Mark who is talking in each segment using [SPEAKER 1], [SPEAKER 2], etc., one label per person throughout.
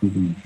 [SPEAKER 1] Mhm.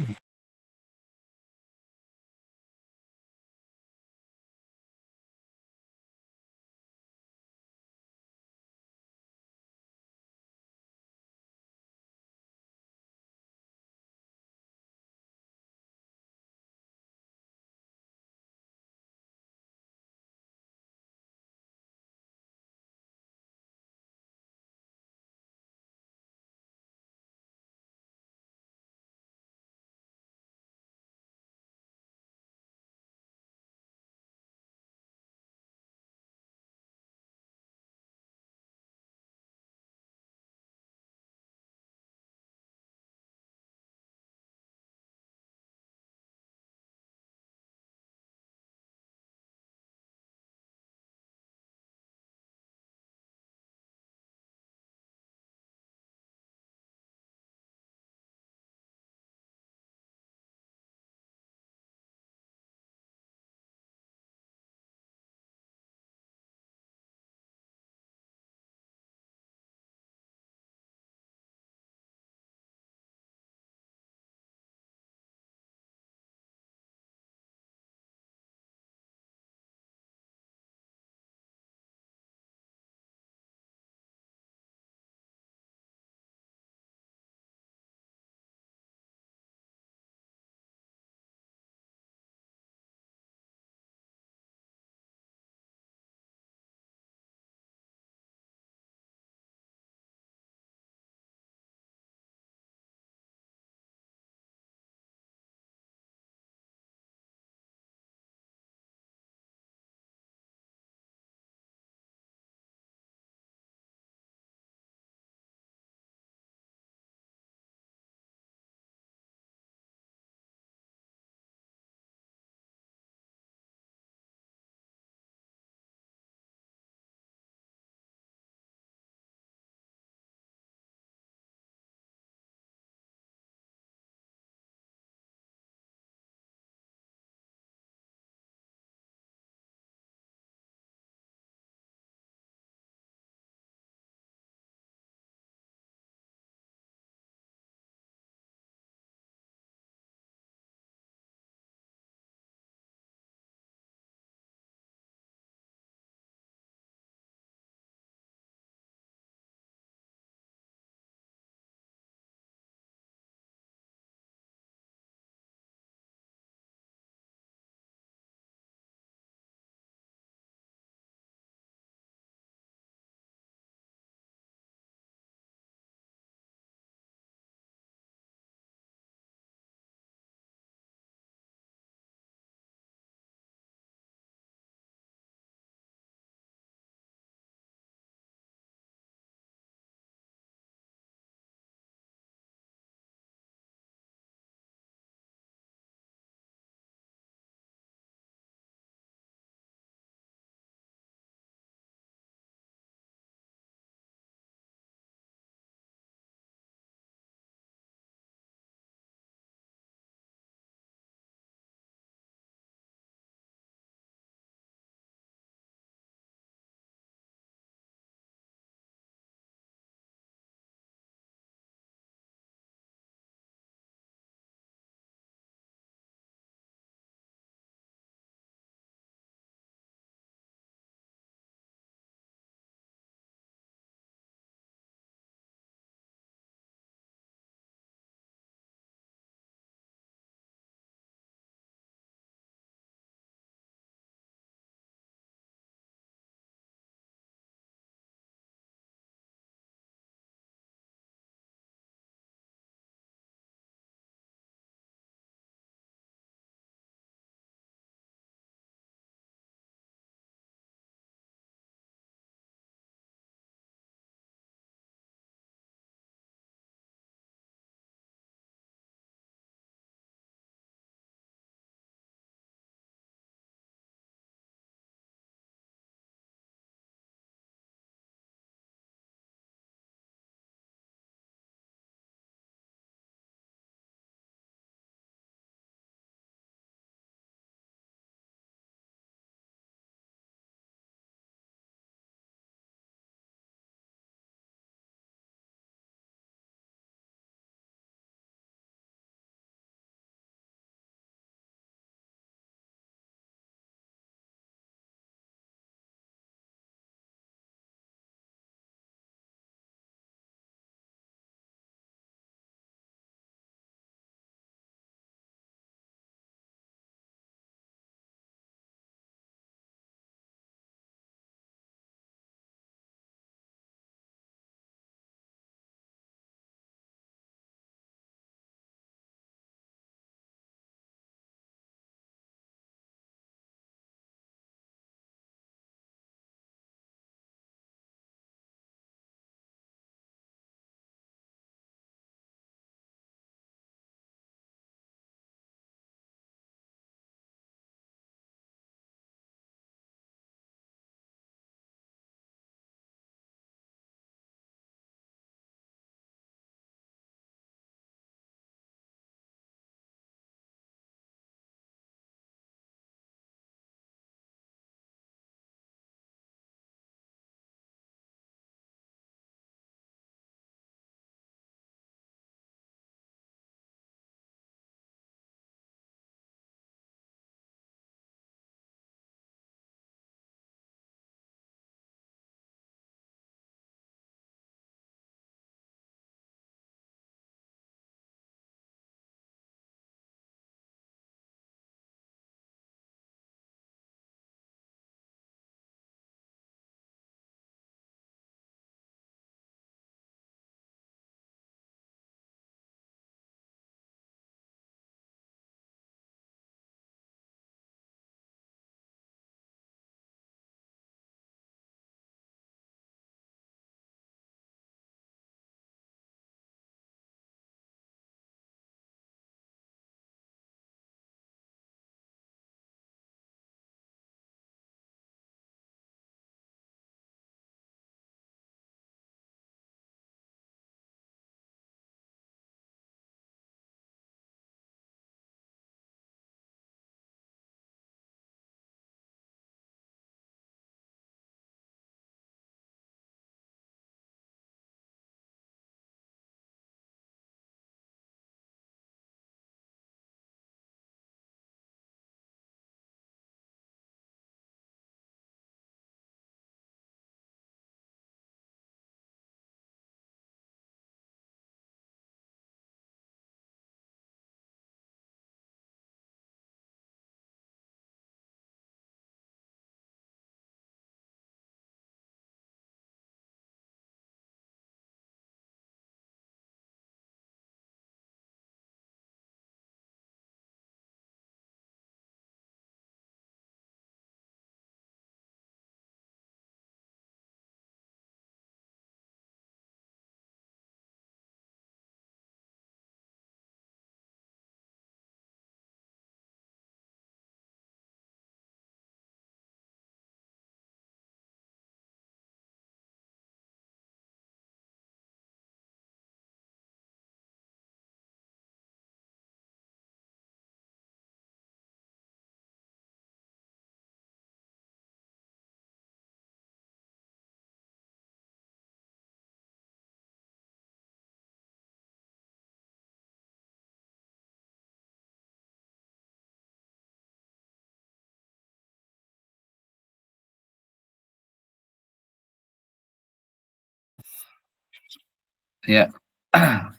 [SPEAKER 1] Ya,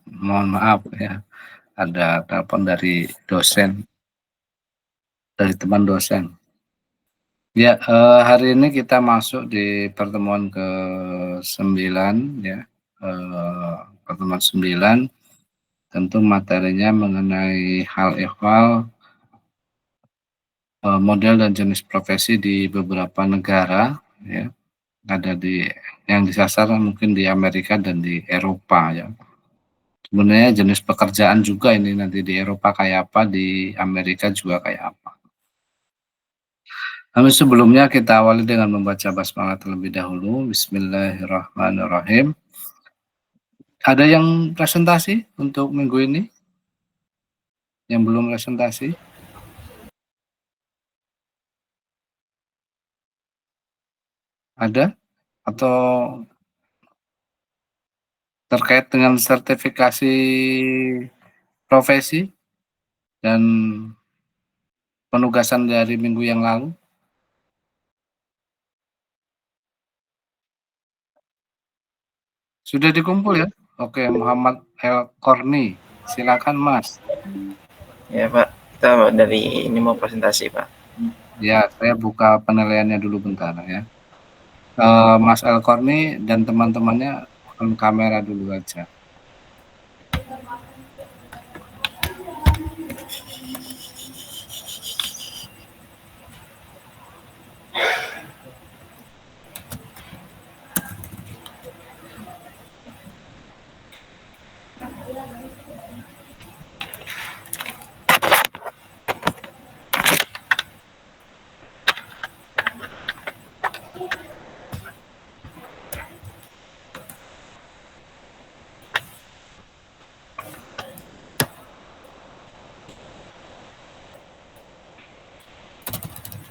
[SPEAKER 1] mohon maaf ya, ada telepon dari dosen, dari teman dosen. Ya, hari ini kita masuk di pertemuan ke-9 ya, pertemuan 9, tentu materinya mengenai hal ehwal, model dan jenis profesi di beberapa negara ya, ada yang disasar mungkin di Amerika dan di Eropa ya. Sebenarnya jenis pekerjaan juga ini nanti di Eropa kayak apa, di Amerika juga kayak apa. Namun sebelumnya kita awali dengan membaca basmalah terlebih dahulu. Bismillahirrahmanirrahim. Ada yang presentasi untuk minggu ini? Yang belum presentasi? Ada? Atau terkait dengan sertifikasi profesi dan penugasan dari minggu yang lalu? Sudah dikumpul ya? Oke, Muhammad El Korni. Silakan Mas.
[SPEAKER 2] Ya Pak, kita dari ini mau presentasi Pak.
[SPEAKER 1] Ya, saya buka penilaiannya dulu bentar ya. Mas El Korni dan teman-temannya on kamera dulu aja.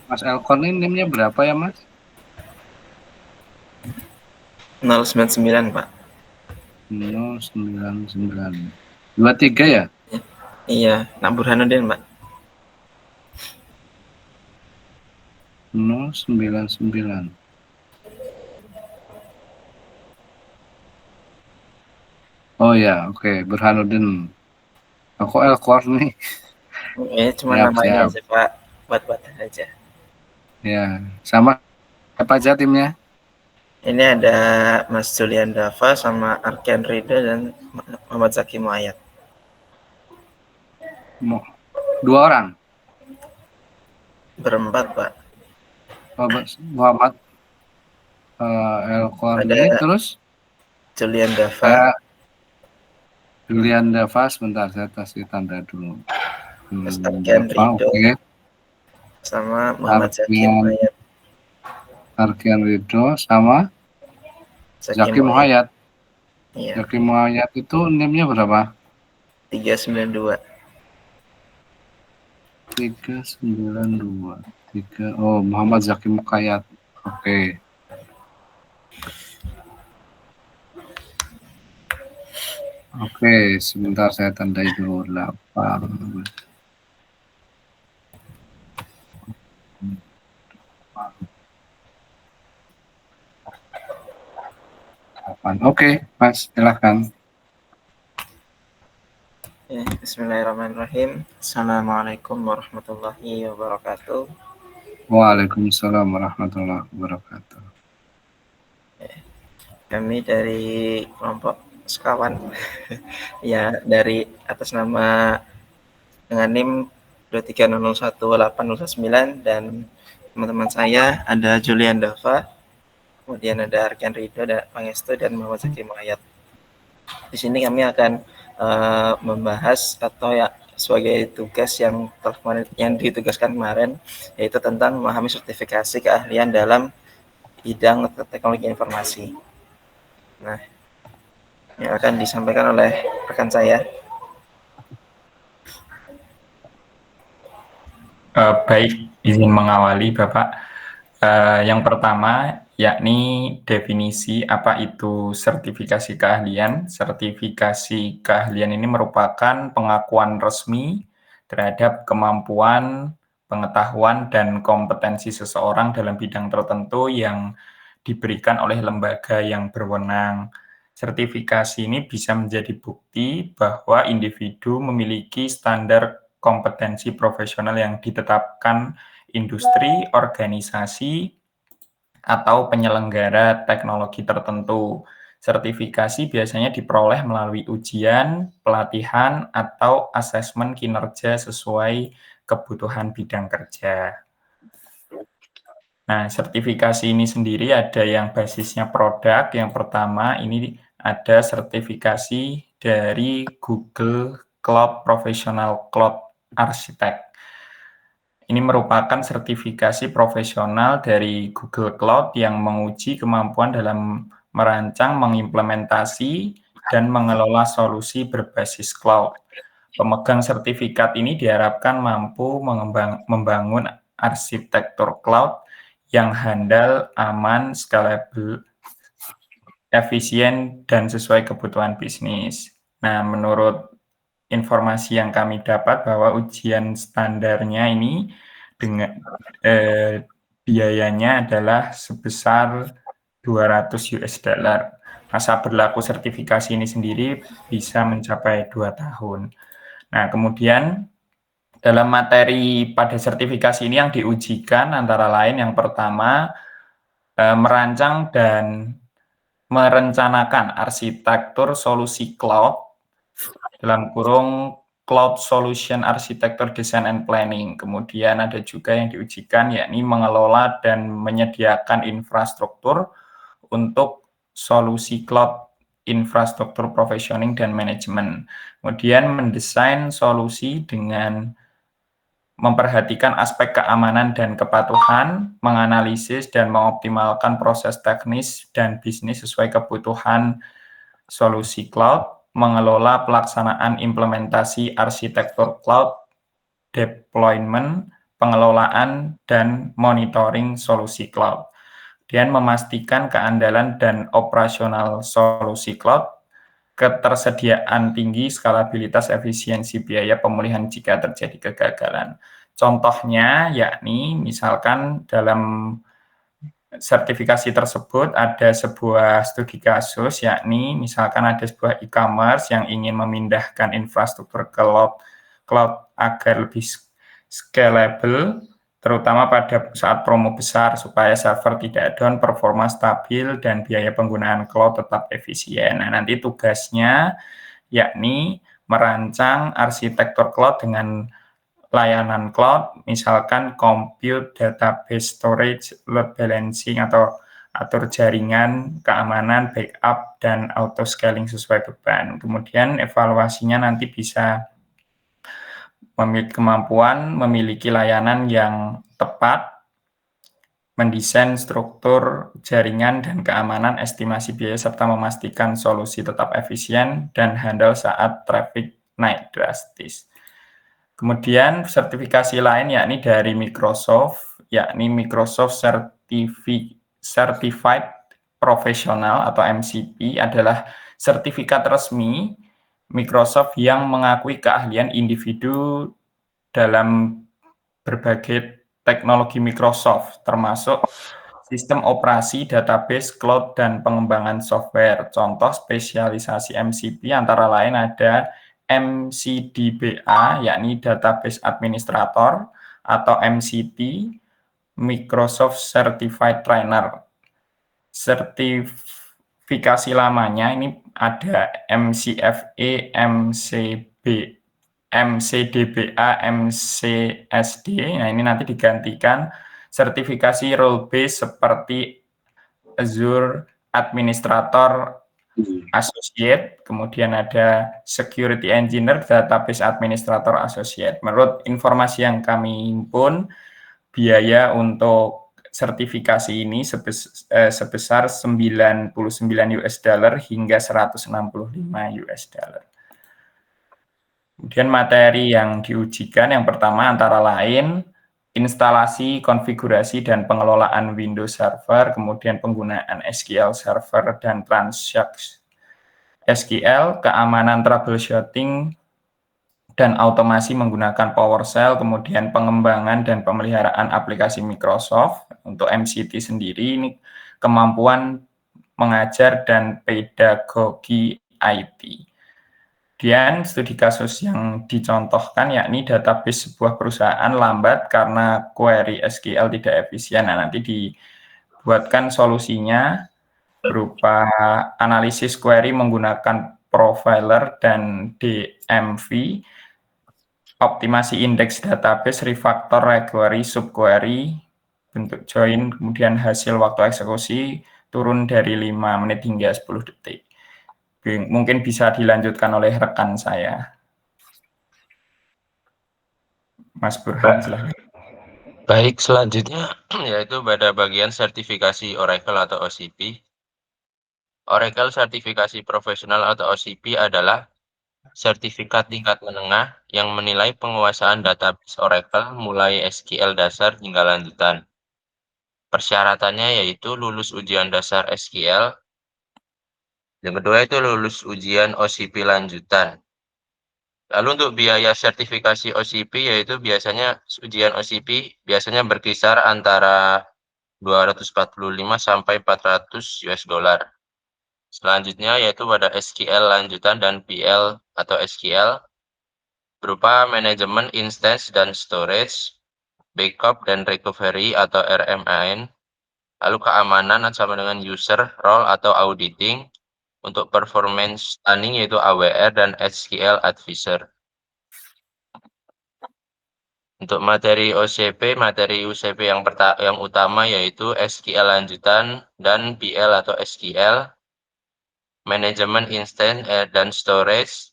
[SPEAKER 1] Mas El Korni NIM-nya berapa ya Mas?
[SPEAKER 2] 099 Pak.
[SPEAKER 1] 099. 23 ya?
[SPEAKER 2] Iya, Nak Burhanuddin Pak.
[SPEAKER 1] 099. Oh ya, oke, Burhanuddin. Aku El Korni.
[SPEAKER 2] Cuma
[SPEAKER 1] Siap,
[SPEAKER 2] namanya
[SPEAKER 1] siap.
[SPEAKER 2] aja Pak, buat aja.
[SPEAKER 1] Ya, sama apa aja timnya?
[SPEAKER 2] Ini ada Mas Julian Dava sama Arkian Rido dan Muhammad Zaki Muayat.
[SPEAKER 1] 2 orang.
[SPEAKER 2] Berempat Pak.
[SPEAKER 1] Muhammad El Korni,
[SPEAKER 2] Ada
[SPEAKER 1] terus
[SPEAKER 2] Julian Dava,
[SPEAKER 1] saya Julian Dava, sebentar saya kasih tanda dulu.
[SPEAKER 2] Mas Arkian
[SPEAKER 1] Dava,
[SPEAKER 2] Rido,
[SPEAKER 1] oke.
[SPEAKER 2] sama Muhammad Zaki Muayat.
[SPEAKER 1] Arkian Ridho sama Zaki Muayat.
[SPEAKER 2] Iya.
[SPEAKER 1] Zaki Muayat itu NIM-nya berapa?
[SPEAKER 2] 392.
[SPEAKER 1] 392. Oh, Muhammad Zaki Muayat. Oke. Oke, sebentar saya tandai dulu 8. Oke, Mas, silakan.
[SPEAKER 2] Bismillahirrahmanirrahim. Assalamualaikum warahmatullahi wabarakatuh.
[SPEAKER 1] Waalaikumsalam warahmatullahi wabarakatuh.
[SPEAKER 2] Kami dari kelompok sekawan ya, dari atas nama dengan NIM 2301809 dan teman-teman saya ada Julian Dava, kemudian ada Arkian Rido, ada Pangestu dan Muhammad Zaki Muayat. Di sini kami akan membahas atau ya sebagai tugas yang ditugaskan kemarin, yaitu tentang memahami sertifikasi keahlian dalam bidang teknologi informasi. Nah, yang akan disampaikan oleh rekan saya.
[SPEAKER 3] Baik, izin mengawali Bapak. Yang pertama yakni definisi apa itu sertifikasi keahlian. Sertifikasi keahlian ini merupakan pengakuan resmi terhadap kemampuan, pengetahuan, dan kompetensi seseorang dalam bidang tertentu yang diberikan oleh lembaga yang berwenang. Sertifikasi ini bisa menjadi bukti bahwa individu memiliki standar kompetensi profesional yang ditetapkan industri, organisasi, atau penyelenggara teknologi tertentu. Sertifikasi biasanya diperoleh melalui ujian, pelatihan, atau asesmen kinerja sesuai kebutuhan bidang kerja. Nah, sertifikasi ini sendiri ada yang basisnya produk. Yang pertama ini ada sertifikasi dari Google Cloud Professional Cloud Architect. Ini merupakan sertifikasi profesional dari Google Cloud yang menguji kemampuan dalam merancang, mengimplementasi, dan mengelola solusi berbasis cloud. Pemegang sertifikat ini diharapkan mampu membangun arsitektur cloud yang handal, aman, scalable, efisien, dan sesuai kebutuhan bisnis. Nah, menurut informasi yang kami dapat bahwa ujian standarnya ini dengan biayanya adalah sebesar $200. Masa berlaku sertifikasi ini sendiri bisa mencapai 2 tahun. Nah, kemudian dalam materi pada sertifikasi ini yang diujikan antara lain yang pertama merancang dan merencanakan arsitektur solusi cloud dalam kurung Cloud Solution Architecture Design and Planning. Kemudian ada juga yang diujikan yakni mengelola dan menyediakan infrastruktur untuk solusi cloud infrastruktur provisioning dan manajemen. Kemudian mendesain solusi dengan memperhatikan aspek keamanan dan kepatuhan, menganalisis dan mengoptimalkan proses teknis dan bisnis sesuai kebutuhan solusi cloud, mengelola pelaksanaan implementasi arsitektur cloud, deployment, pengelolaan, dan monitoring solusi cloud. Dan memastikan keandalan dan operasional solusi cloud, ketersediaan tinggi, skalabilitas, efisiensi biaya pemulihan jika terjadi kegagalan. Contohnya yakni misalkan dalam sertifikasi tersebut ada sebuah studi kasus, yakni misalkan ada sebuah e-commerce yang ingin memindahkan infrastruktur ke cloud agar lebih scalable, terutama pada saat promo besar supaya server tidak down, performa stabil, dan biaya penggunaan cloud tetap efisien. Nah, nanti tugasnya yakni merancang arsitektur cloud dengan layanan cloud, misalkan compute, database, storage, load balancing, atau atur jaringan, keamanan, backup, dan auto scaling sesuai beban. Kemudian evaluasinya nanti bisa memiliki kemampuan memiliki layanan yang tepat, mendesain struktur jaringan dan keamanan, estimasi biaya, serta memastikan solusi tetap efisien dan handal saat traffic naik drastis. Kemudian sertifikasi lain yakni dari Microsoft, yakni Microsoft Certified Professional atau MCP adalah sertifikat resmi Microsoft yang mengakui keahlian individu dalam berbagai teknologi Microsoft, termasuk sistem operasi, database, cloud, dan pengembangan software. Contoh spesialisasi MCP antara lain ada MCDBA, yakni Database Administrator, atau MCT, Microsoft Certified Trainer. Sertifikasi lamanya ini ada MCFE, MCDBA, MCSD. Nah, ini nanti digantikan sertifikasi role based seperti Azure Administrator Associate, kemudian ada Security Engineer, Database Administrator Associate. Menurut informasi yang kami himpun, biaya untuk sertifikasi ini sebesar $99 hingga $165. Kemudian materi yang diujikan yang pertama antara lain instalasi, konfigurasi, dan pengelolaan Windows Server, kemudian penggunaan SQL Server dan transaksi SQL, keamanan troubleshooting, dan automasi menggunakan PowerShell, kemudian pengembangan dan pemeliharaan aplikasi Microsoft. Untuk MCT sendiri, ini kemampuan mengajar, dan pedagogi IT. Kemudian studi kasus yang dicontohkan yakni database sebuah perusahaan lambat karena query SQL tidak efisien. Nah, nanti dibuatkan solusinya berupa analisis query menggunakan profiler dan DMV, optimasi indeks database, refactor, requery, subquery, bentuk join, kemudian hasil waktu eksekusi turun dari 5 menit hingga 10 detik. Mungkin bisa dilanjutkan oleh rekan saya. Mas Burhan, silahkan.
[SPEAKER 4] Baik, selanjutnya yaitu pada bagian sertifikasi Oracle atau OCP. Oracle Sertifikasi Profesional atau OCP adalah sertifikat tingkat menengah yang menilai penguasaan database Oracle mulai SQL dasar hingga lanjutan. Persyaratannya yaitu lulus ujian dasar SQL. Yang kedua itu lulus ujian OCP lanjutan. Lalu untuk biaya sertifikasi OCP yaitu biasanya ujian OCP biasanya berkisar antara 245 sampai 400 US dollar. Selanjutnya yaitu pada SQL lanjutan dan PL atau SQL berupa manajemen instance dan storage, backup dan recovery atau RMAN, lalu keamanan sama dengan user role atau auditing, untuk performance tuning yaitu AWR dan SQL advisor. Untuk materi OCP, materi UCP yang utama yaitu SQL lanjutan dan PL atau SQL, manajemen instance dan storage,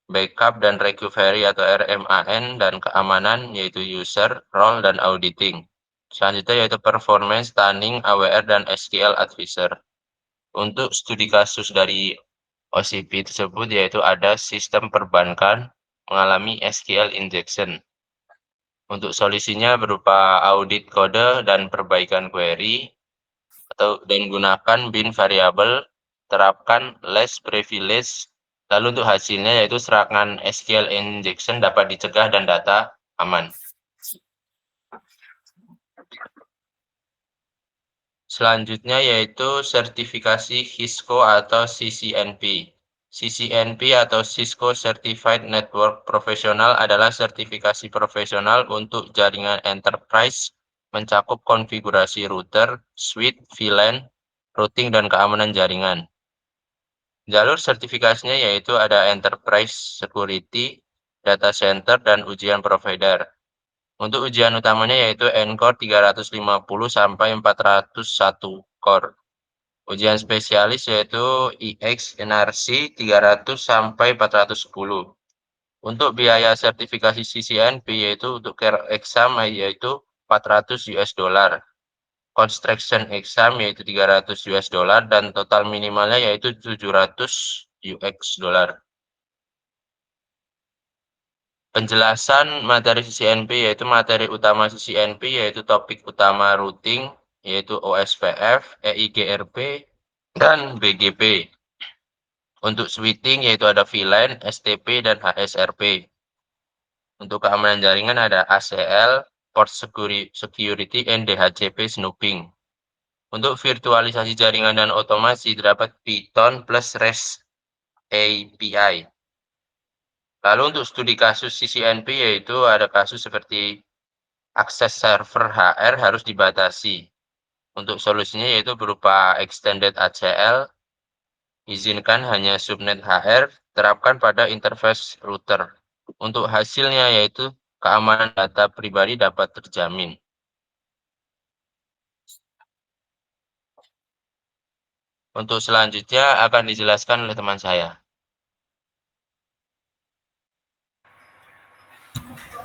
[SPEAKER 4] backup dan recovery atau RMAN, dan keamanan yaitu user, role, dan auditing. Selanjutnya yaitu performance tuning, AWR, dan SQL advisor. Untuk studi kasus dari OCP tersebut yaitu ada sistem perbankan mengalami SQL injection. Untuk solusinya berupa audit kode dan perbaikan query, dan gunakan bin variabel, terapkan less privilege. Lalu untuk hasilnya yaitu serangan SQL injection dapat dicegah dan data aman. Selanjutnya yaitu sertifikasi Cisco atau CCNP. CCNP atau Cisco Certified Network Professional adalah sertifikasi profesional untuk jaringan enterprise, mencakup konfigurasi router, switch, VLAN, routing, dan keamanan jaringan. Jalur sertifikasinya yaitu ada Enterprise Security, Data Center, dan ujian provider. Untuk ujian utamanya yaitu Ncore 350 sampai 401 core. Ujian spesialis yaitu IX NRC 300 sampai 410. Untuk biaya sertifikasi CCNP yaitu untuk care exam yaitu 400 US dollar. Construction exam yaitu 300 US dollar dan total minimalnya yaitu 700 US dollar. Penjelasan materi CCNP yaitu materi utama CCNP yaitu topik utama routing yaitu OSPF, EIGRP, dan BGP. Untuk switching yaitu ada VLAN, STP, dan HSRP. Untuk keamanan jaringan ada ACL, Port Security, and DHCP snooping. Untuk virtualisasi jaringan dan otomasi terdapat Python plus REST API. Lalu untuk studi kasus CCNP yaitu ada kasus seperti akses server HR harus dibatasi. Untuk solusinya yaitu berupa extended ACL, izinkan hanya subnet HR, terapkan pada interface router. Untuk hasilnya yaitu keamanan data pribadi dapat terjamin. Untuk selanjutnya akan dijelaskan oleh teman saya.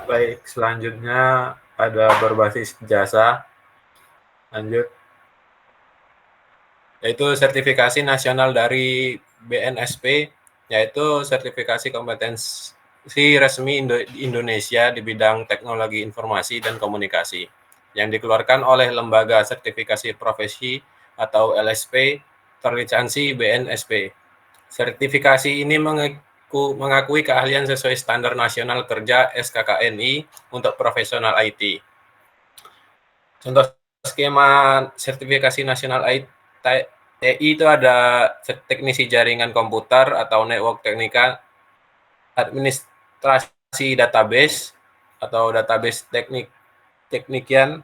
[SPEAKER 5] Baik, selanjutnya ada berbasis jasa. Lanjut. Yaitu sertifikasi nasional dari BNSP, yaitu sertifikasi kompetensi resmi Indonesia di bidang teknologi informasi dan komunikasi, yang dikeluarkan oleh Lembaga Sertifikasi Profesi atau LSP terlisensi BNSP. Sertifikasi ini mengakui keahlian sesuai standar nasional kerja SKKNI untuk profesional IT. Contoh skema sertifikasi nasional TI itu ada teknisi jaringan komputer atau network teknika, administrasi database atau database teknikian,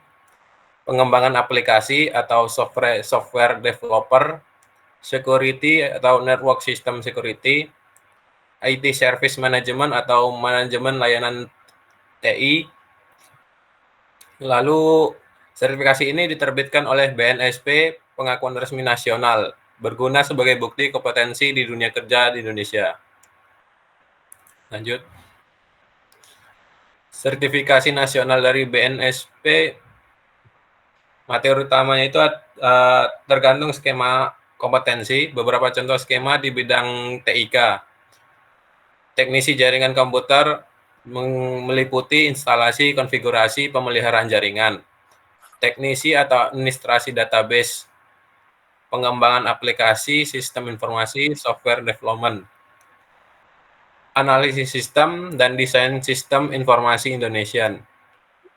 [SPEAKER 5] pengembangan aplikasi atau software developer, security atau network system security, IT service management atau manajemen layanan TI. Lalu sertifikasi ini diterbitkan oleh BNSP, pengakuan resmi nasional, berguna sebagai bukti kompetensi di dunia kerja di Indonesia. Lanjut. Sertifikasi nasional dari BNSP, materi utamanya itu tergantung skema kompetensi, beberapa contoh skema di bidang TIK. Teknisi jaringan komputer meliputi instalasi, konfigurasi, pemeliharaan jaringan. Teknisi atau administrasi database, pengembangan aplikasi, sistem informasi, software development. Analisis sistem dan desain sistem informasi Indonesian.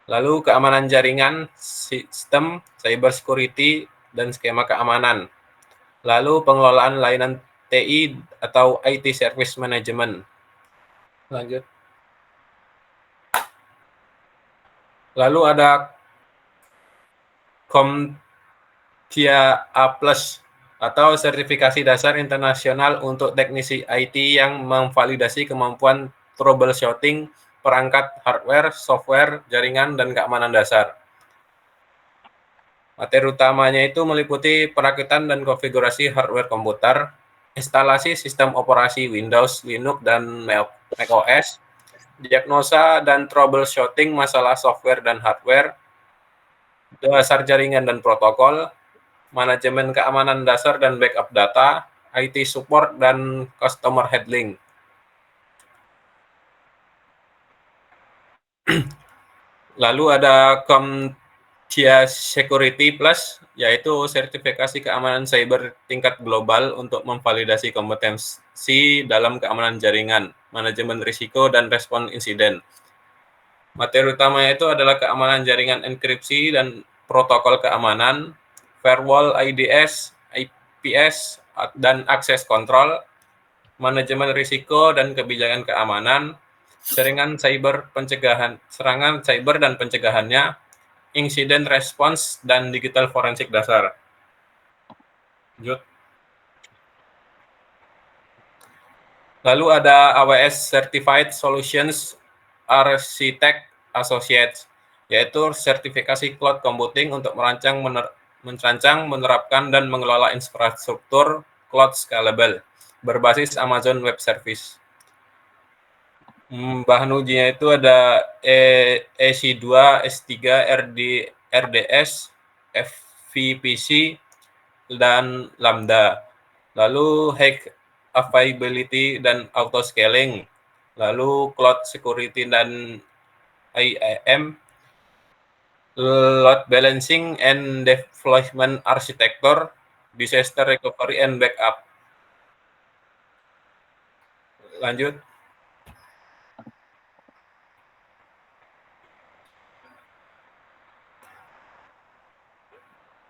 [SPEAKER 5] Lalu keamanan jaringan, sistem, cyber security, dan skema keamanan. Lalu pengelolaan layanan TI atau IT service management. Lanjut. Lalu ada CompTIA A+ atau sertifikasi dasar internasional untuk teknisi IT yang memvalidasi kemampuan troubleshooting perangkat hardware, software, jaringan, dan keamanan dasar. Materi utamanya itu meliputi perakitan dan konfigurasi hardware komputer, instalasi sistem operasi Windows, Linux, dan macOS, diagnosa dan troubleshooting masalah software dan hardware, dasar jaringan dan protokol, manajemen keamanan dasar dan backup data, IT support, dan customer handling. Lalu ada CompTIA Security Plus, yaitu sertifikasi keamanan cyber tingkat global untuk memvalidasi kompetensi dalam keamanan jaringan, manajemen risiko, dan respon insiden. Materi utamanya itu adalah keamanan jaringan enkripsi dan protokol keamanan, firewall, IDS, IPS, dan akses kontrol, manajemen risiko dan kebijakan keamanan, serangan cyber dan pencegahannya, insiden response, dan digital forensik dasar. Lanjut. Lalu ada AWS Certified Solutions Architect Associates, yaitu sertifikasi cloud computing untuk merancang, menerapkan, dan mengelola infrastruktur cloud scalable berbasis Amazon Web Service. Bahan ujinya itu ada EC2, S3, RDS, FVPC, dan Lambda. Lalu high availability dan auto scaling. Lalu cloud security dan IAM, load balancing and deployment architecture, disaster recovery and backup. Lanjut.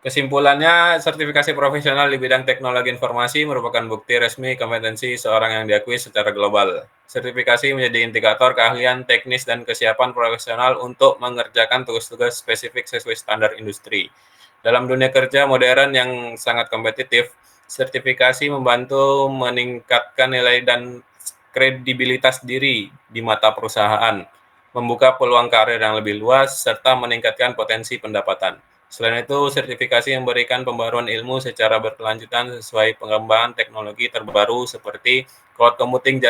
[SPEAKER 5] Kesimpulannya, sertifikasi profesional di bidang teknologi informasi merupakan bukti resmi kompetensi seorang yang diakui secara global. Sertifikasi menjadi indikator keahlian teknis dan kesiapan profesional untuk mengerjakan tugas-tugas spesifik sesuai standar industri. Dalam dunia kerja modern yang sangat kompetitif, sertifikasi membantu meningkatkan nilai dan kredibilitas diri di mata perusahaan, membuka peluang karir yang lebih luas, serta meningkatkan potensi pendapatan. Selain itu, sertifikasi memberikan pembaruan ilmu secara berkelanjutan sesuai pengembangan teknologi terbaru seperti cloud computing,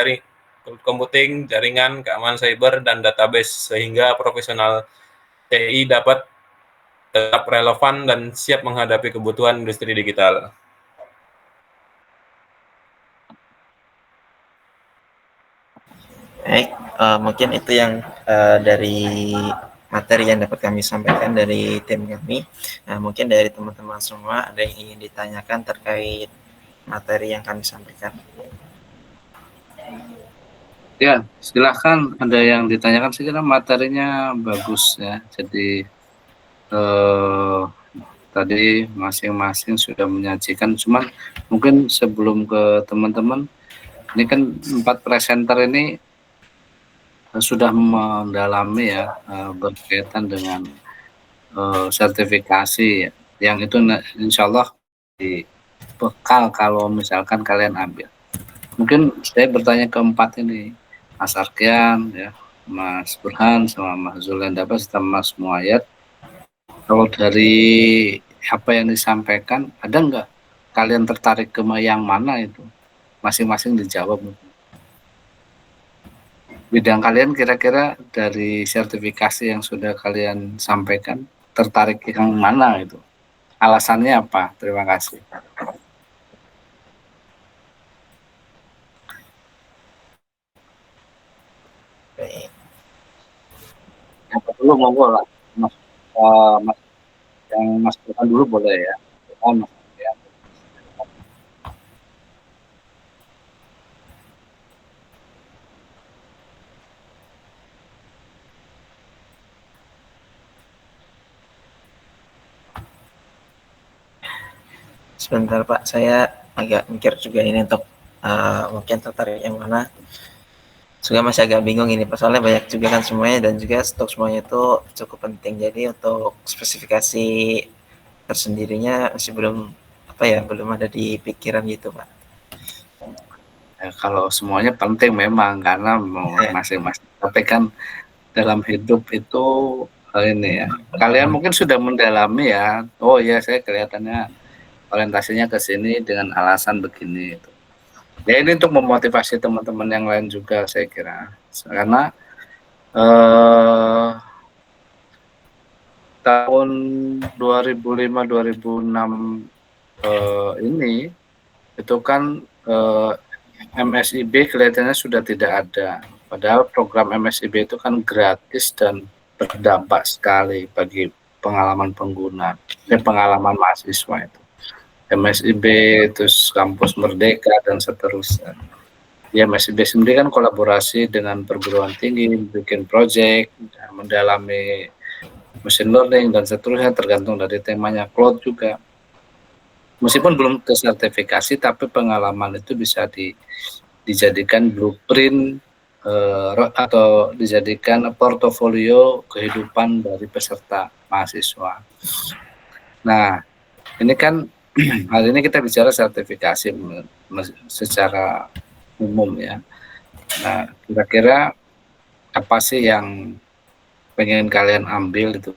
[SPEAKER 5] jaringan, keamanan cyber, dan database, sehingga profesional TI dapat tetap relevan dan siap menghadapi kebutuhan industri digital.
[SPEAKER 2] Baik, mungkin itu yang dari materi yang dapat kami sampaikan dari tim kami. Nah, mungkin dari teman-teman semua ada yang ingin ditanyakan terkait materi yang kami sampaikan.
[SPEAKER 1] Ya, silakan, ada yang ditanyakan. Saya kira materinya bagus ya. Jadi tadi masing-masing sudah menyajikan. Cuman mungkin sebelum ke teman-teman, ini kan 4 presenter ini sudah mendalami ya berkaitan dengan sertifikasi yang itu insya Allah di bekal kalau misalkan kalian ambil. Mungkin saya bertanya ke 4 ini, Mas Arkian, ya, Mas Burhan, sama Mas Zulendaba, sama Mas Muayyad. Kalau dari apa yang disampaikan, ada nggak kalian tertarik ke yang mana itu? Masing-masing dijawab. Bidang kalian kira-kira dari sertifikasi yang sudah kalian sampaikan, tertarik yang mana itu? Alasannya apa? Terima kasih.
[SPEAKER 2] Baik.
[SPEAKER 1] Yang dulu monggo lah, Mas, Mas yang Mas Burhan dulu boleh ya. Mas, ya.
[SPEAKER 2] Sebentar Pak, saya agak mikir juga ini untuk mungkin tertarik yang mana. Juga masih agak bingung ini, soalnya banyak juga kan semuanya, dan juga stok semuanya itu cukup penting. Jadi untuk spesifikasi tersendirinya masih belum belum ada di pikiran gitu Pak.
[SPEAKER 1] Ya, kalau semuanya penting memang karena mau masing-masing. Tapi kan dalam hidup itu ini ya. Kalian mungkin sudah mendalami ya. Oh ya, saya kelihatannya orientasinya ke sini dengan alasan begini itu. Ya ini untuk memotivasi teman-teman yang lain juga saya kira. Karena tahun 2005-2006 ini itu kan MSIB kelihatannya sudah tidak ada. Padahal program MSIB itu kan gratis dan berdampak sekali bagi pengalaman pengguna, pengalaman mahasiswa itu. MSIB, terus kampus Merdeka, dan seterusnya. Ya, MSIB sendiri kan kolaborasi dengan perguruan tinggi, bikin project, mendalami machine learning, dan seterusnya, tergantung dari temanya. Cloud juga. Meskipun belum ke sertifikasi, tapi pengalaman itu bisa dijadikan blueprint atau dijadikan portofolio kehidupan dari peserta mahasiswa. Nah, ini kan hari ini kita bicara sertifikasi secara umum ya. Nah, kira-kira apa sih yang pengen kalian ambil itu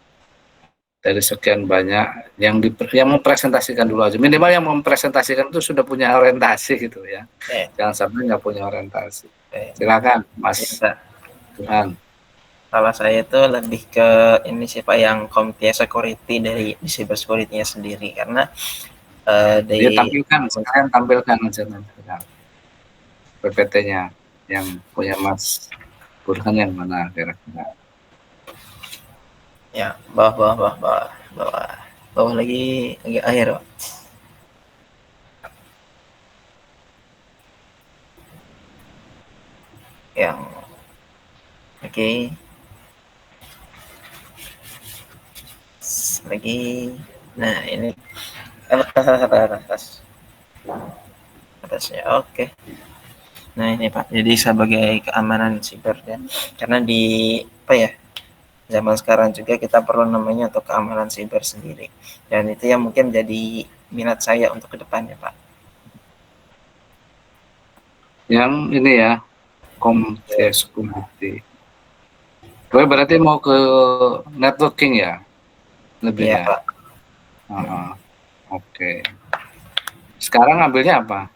[SPEAKER 1] dari sekian banyak yang mempresentasikan dulu aja. Minimal yang mempresentasikan itu sudah punya orientasi gitu ya. Jangan sampai nggak punya orientasi. Silakan Mas Tuhan.
[SPEAKER 2] Kalau saya itu lebih ke ini sih Pak, yang Comtia Security dari cyber security-nya sendiri, karena
[SPEAKER 1] Dia tampilkan aja PPT-nya yang punya Mas Burhan yang mana kira-kira?
[SPEAKER 2] Ya, bawah lagi agak akhir Pak. Yang oke. Lagi, nah ini atasnya, oke. Nah ini Pak, jadi sebagai keamanan siber ya, karena di zaman sekarang juga kita perlu namanya untuk keamanan siber sendiri, dan itu yang mungkin jadi minat saya untuk kedepannya Pak.
[SPEAKER 1] Yang ini ya, Comtia Security. Gue berarti mau ke networking ya? Lebih ya?
[SPEAKER 2] Pak.
[SPEAKER 1] Oke. Sekarang ambilnya apa?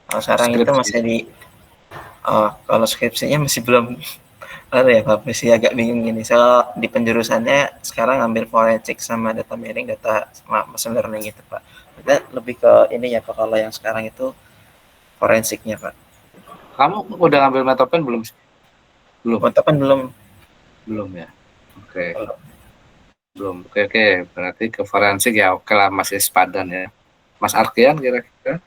[SPEAKER 2] Kalau sekarang skripsi itu masih kalau skripsinya masih belum ya Pak, masih agak bingung gini. So di penjurusannya sekarang ambil forensik sama data mining, data machine learning gitu Pak. Kita lebih ke ini ya Pak, kalau yang sekarang itu forensiknya Pak.
[SPEAKER 1] Kamu udah ngambil metopen belum? Belum.
[SPEAKER 2] Metopen belum.
[SPEAKER 1] Belum ya. Oke. Belum. Oke. Berarti ke forensik ya. Oke lah, masih sepadan ya. Mas Arkian kira-kira?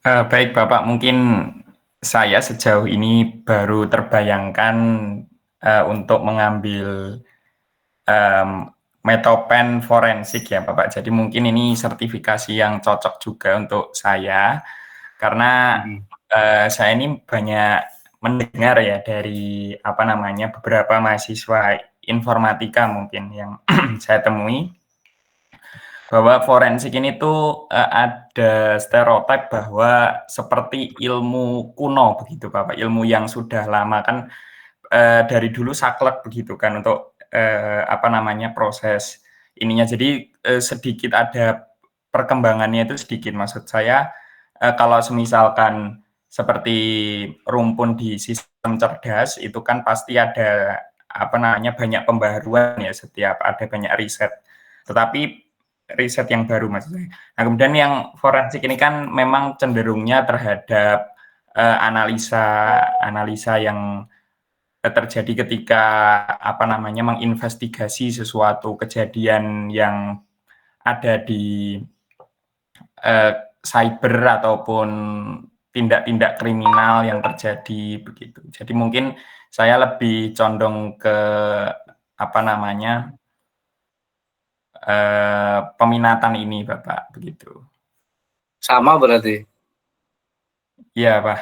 [SPEAKER 3] Baik Bapak, mungkin saya sejauh ini baru terbayangkan untuk mengambil Metopen forensik ya Bapak. Jadi mungkin ini sertifikasi yang cocok juga untuk saya karena saya ini banyak mendengar ya dari beberapa mahasiswa informatika mungkin yang saya temui bahwa forensik ini tuh ada stereotip bahwa seperti ilmu kuno begitu Bapak, ilmu yang sudah lama kan dari dulu saklek begitu kan untuk proses ininya. Jadi sedikit ada perkembangannya itu sedikit. Maksud saya kalau semisalkan seperti rumpun di sistem cerdas itu kan pasti ada banyak pembaharuan ya setiap ada banyak riset. Tetapi riset yang baru maksudnya. Nah, kemudian yang forensik ini kan memang cenderungnya terhadap analisa yang terjadi ketika menginvestigasi sesuatu kejadian yang ada di cyber ataupun tindak-tindak kriminal yang terjadi begitu. Jadi mungkin saya lebih condong ke peminatan ini Bapak begitu.
[SPEAKER 1] Sama berarti.
[SPEAKER 3] Iya Pak.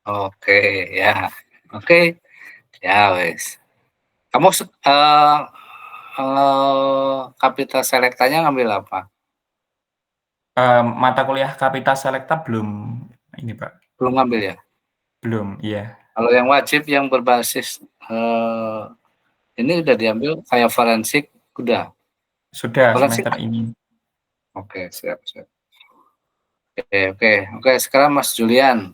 [SPEAKER 1] Oke, ya. Oke. Ya, wes. Kamu Kapita Selektanya ngambil apa?
[SPEAKER 3] Mata kuliah Kapita Selekta belum ini Pak.
[SPEAKER 1] Belum ngambil ya?
[SPEAKER 3] Belum, iya.
[SPEAKER 1] Kalau yang wajib yang berbasis ini udah diambil kayak forensik, udah.
[SPEAKER 3] Sudah
[SPEAKER 1] Forensik.
[SPEAKER 3] semester ini.
[SPEAKER 1] Oke, siap. Oke. Sekarang Mas Julian.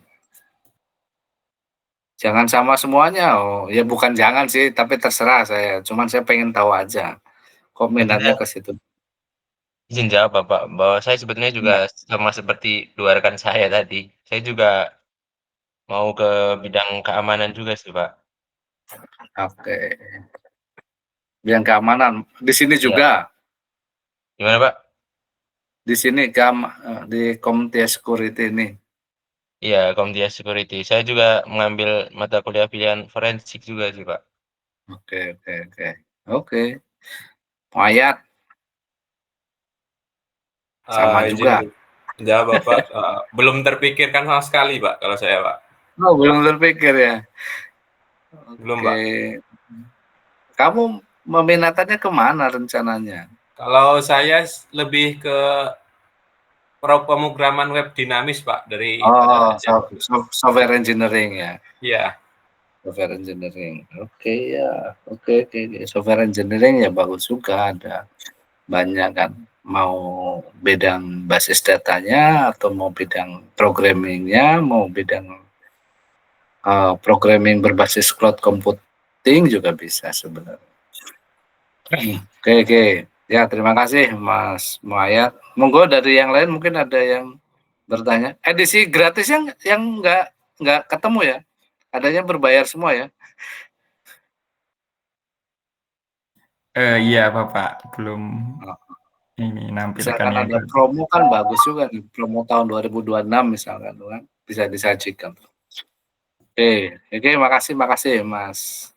[SPEAKER 1] Jangan sama semuanya. Oh, ya bukan jangan sih, tapi terserah saya. Cuman saya pengen tahu aja. Kok minatnya ke situ.
[SPEAKER 4] Izin jawab Bapak, bahwa saya sebetulnya juga sama seperti dua rekan saya tadi. Saya juga mau ke bidang keamanan juga sih Pak.
[SPEAKER 1] Oke. Bidang keamanan. Di sini juga.
[SPEAKER 4] Gimana Pak?
[SPEAKER 1] Di sini di Comtia Security ini.
[SPEAKER 4] Iya, Comtia Security. Saya juga mengambil mata kuliah pilihan forensik juga sih Pak.
[SPEAKER 1] Oke. Mayat. Sama juga.
[SPEAKER 5] Jawab Bapak, belum terpikirkan sama sekali Pak kalau saya Pak.
[SPEAKER 1] Oh, belum terpikir ya.
[SPEAKER 5] Belum
[SPEAKER 1] Oke.
[SPEAKER 5] Pak.
[SPEAKER 1] Kamu meminatannya kemana rencananya?
[SPEAKER 5] Kalau saya lebih ke pemrograman web dinamis Pak dari
[SPEAKER 1] software engineering ya.
[SPEAKER 5] Iya.
[SPEAKER 1] Software engineering. Oke ya. Oke. Software engineering ya bagus juga, ada banyak kan. Mau bidang basis datanya atau mau bidang programmingnya, mau bidang programming berbasis cloud computing juga bisa sebenarnya. Oke. Ya, terima kasih Mas Muayat. Monggo dari yang lain mungkin ada yang bertanya. Edisi gratis yang nggak ketemu ya? Adanya berbayar semua ya?
[SPEAKER 3] Iya Bapak, belum ini nampilkan
[SPEAKER 1] Misalkan
[SPEAKER 3] yang
[SPEAKER 1] ada promo kan bagus juga nih, promo tahun 2026 misalkan kan, bisa disajikan. Oke, makasih Mas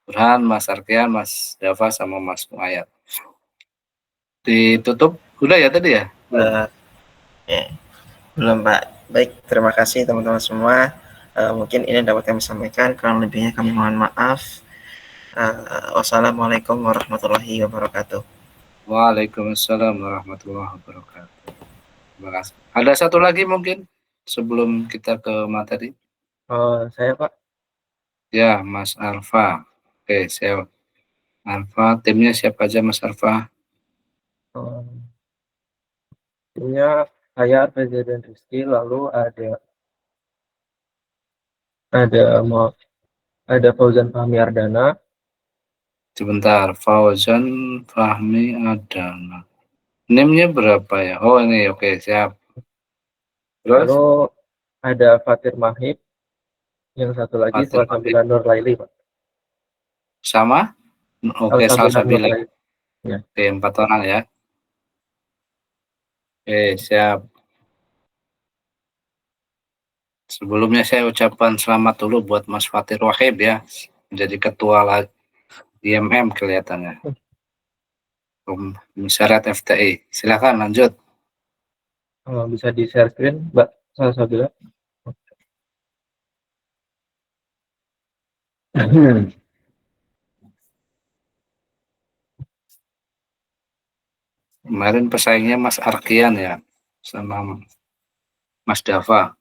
[SPEAKER 1] Burhan, Mas Arkian, Mas Dava, sama Mas Muayat. Ditutup, udah ya tadi ya?
[SPEAKER 2] Belum Pak. Baik, terima kasih teman-teman semua. Mungkin ini dapat kami sampaikan, kurang lebihnya kami mohon maaf. Wassalamualaikum warahmatullahi wabarakatuh.
[SPEAKER 1] Waalaikumsalam warahmatullahi wabarakatuh. Terima kasih. Ada satu lagi mungkin sebelum kita ke materi?
[SPEAKER 2] Saya Pak.
[SPEAKER 1] Ya, Mas Arfa. Oke, saya Arfa. Timnya siapa aja Mas Arfa?
[SPEAKER 2] Timnya saya Arfa dan Rizky, lalu ada Fauzan Fahmi Ardana.
[SPEAKER 1] Sebentar, Fauzan Fahmi Ardana. NIM-nya berapa ya? Oh ini, oke, siap. Terus?
[SPEAKER 2] Lalu ada Fatir Mahib, yang satu lagi Salsabila Nur Laili Pak.
[SPEAKER 1] Sama? Oke, Salsabila.
[SPEAKER 2] Ya.
[SPEAKER 1] Oke, 4 orang ya. Oke, siap. Sebelumnya saya ucapkan selamat dulu buat Mas Fatir Wahib ya, menjadi ketua IMM kelihatannya. Komisariat FTI. Silakan lanjut.
[SPEAKER 6] Bisa di share screen, Mbak Salsabila.
[SPEAKER 1] Kemarin pesaingnya Mas Arkian ya, sama Mas Dava.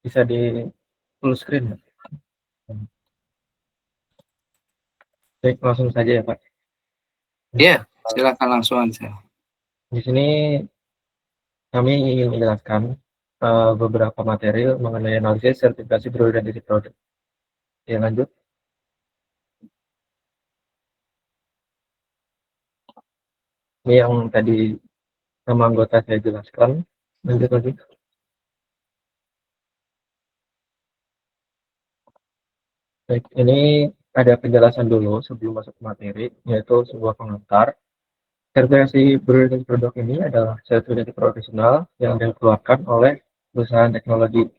[SPEAKER 6] Bisa di full screen, Mbak. Baik, langsung saja ya, Pak.
[SPEAKER 1] Iya, silakan langsung aja.
[SPEAKER 6] Di sini kami ingin menjelaskan beberapa materi mengenai analisis sertifikasi berorientasi produk. Ya, lanjut. Ini yang tadi sama anggota saya jelaskan. Lanjut lagi. Baik, ini ada penjelasan dulu sebelum masuk ke materi, yaitu sebuah pengantar. Sertifikasi berorientasi produk ini adalah sertifikasi profesional yang dikeluarkan oleh perusahaan teknologi.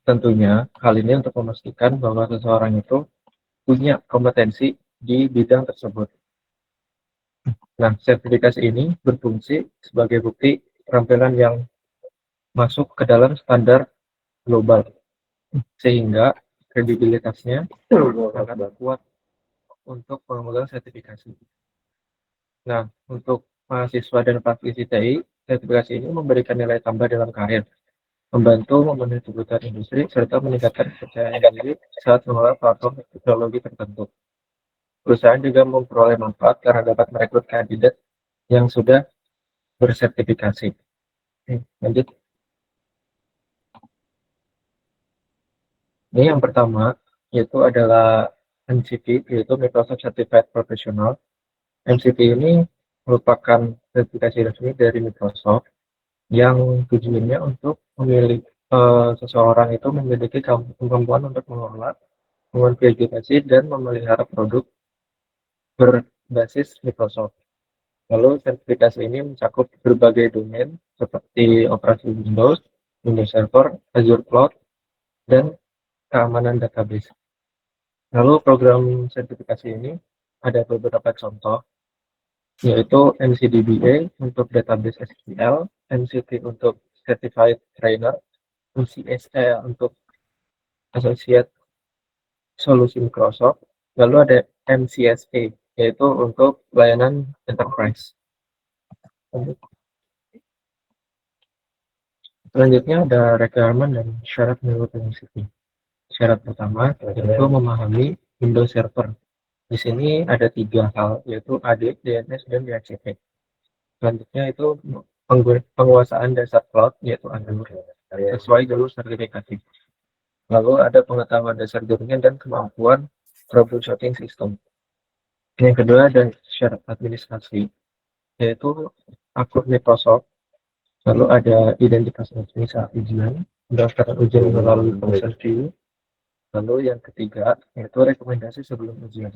[SPEAKER 6] Tentunya hal ini untuk memastikan bahwa seseorang itu punya kompetensi di bidang tersebut. Nah, sertifikasi ini berfungsi sebagai bukti keterampilan yang masuk ke dalam standar global, sehingga kredibilitasnya sangat kuat untuk pemegang sertifikasi. Nah, untuk mahasiswa dan praktisi TI, sertifikasi ini memberikan nilai tambah dalam karir, membantu memenuhi kebutuhan industri, serta meningkatkan kepercayaan diri saat mengelola platform teknologi tertentu. Perusahaan juga memperoleh manfaat karena dapat merekrut kandidat yang sudah bersertifikasi. Lanjut. Ini yang pertama, yaitu adalah MCP, yaitu Microsoft Certified Professional. MCP ini merupakan sertifikasi resmi dari Microsoft yang tujuannya untuk memilih seseorang itu memiliki kemampuan untuk mengelola, memverifikasi dan memelihara produk berbasis Microsoft. Lalu sertifikasi ini mencakup berbagai domain seperti operasi Windows, Windows Server, Azure Cloud, dan keamanan database. Lalu program sertifikasi ini ada beberapa contoh, yaitu MCDBA untuk database SQL, MCT untuk Certified Trainer, MCSA untuk Associate Solusi Microsoft, lalu ada MCSA, yaitu untuk layanan enterprise. Selanjutnya ada requirement dan syarat menurut MCP. Syarat pertama yaitu memahami Windows Server. Di sini ada 3 hal, yaitu AD, DNS, dan DHCP. Selanjutnya itu penguasaan dasar cloud, yaitu Azure, sesuai jalur sertifikasi. Lalu ada pengetahuan dasar jaringan dan kemampuan troubleshooting sistem. Yang kedua ada syarat administrasi, yaitu akun Microsoft. Lalu ada identitas resmi saat ujian, pendaftaran ujian melalui proses view. Lalu yang ketiga yaitu rekomendasi sebelum ujian.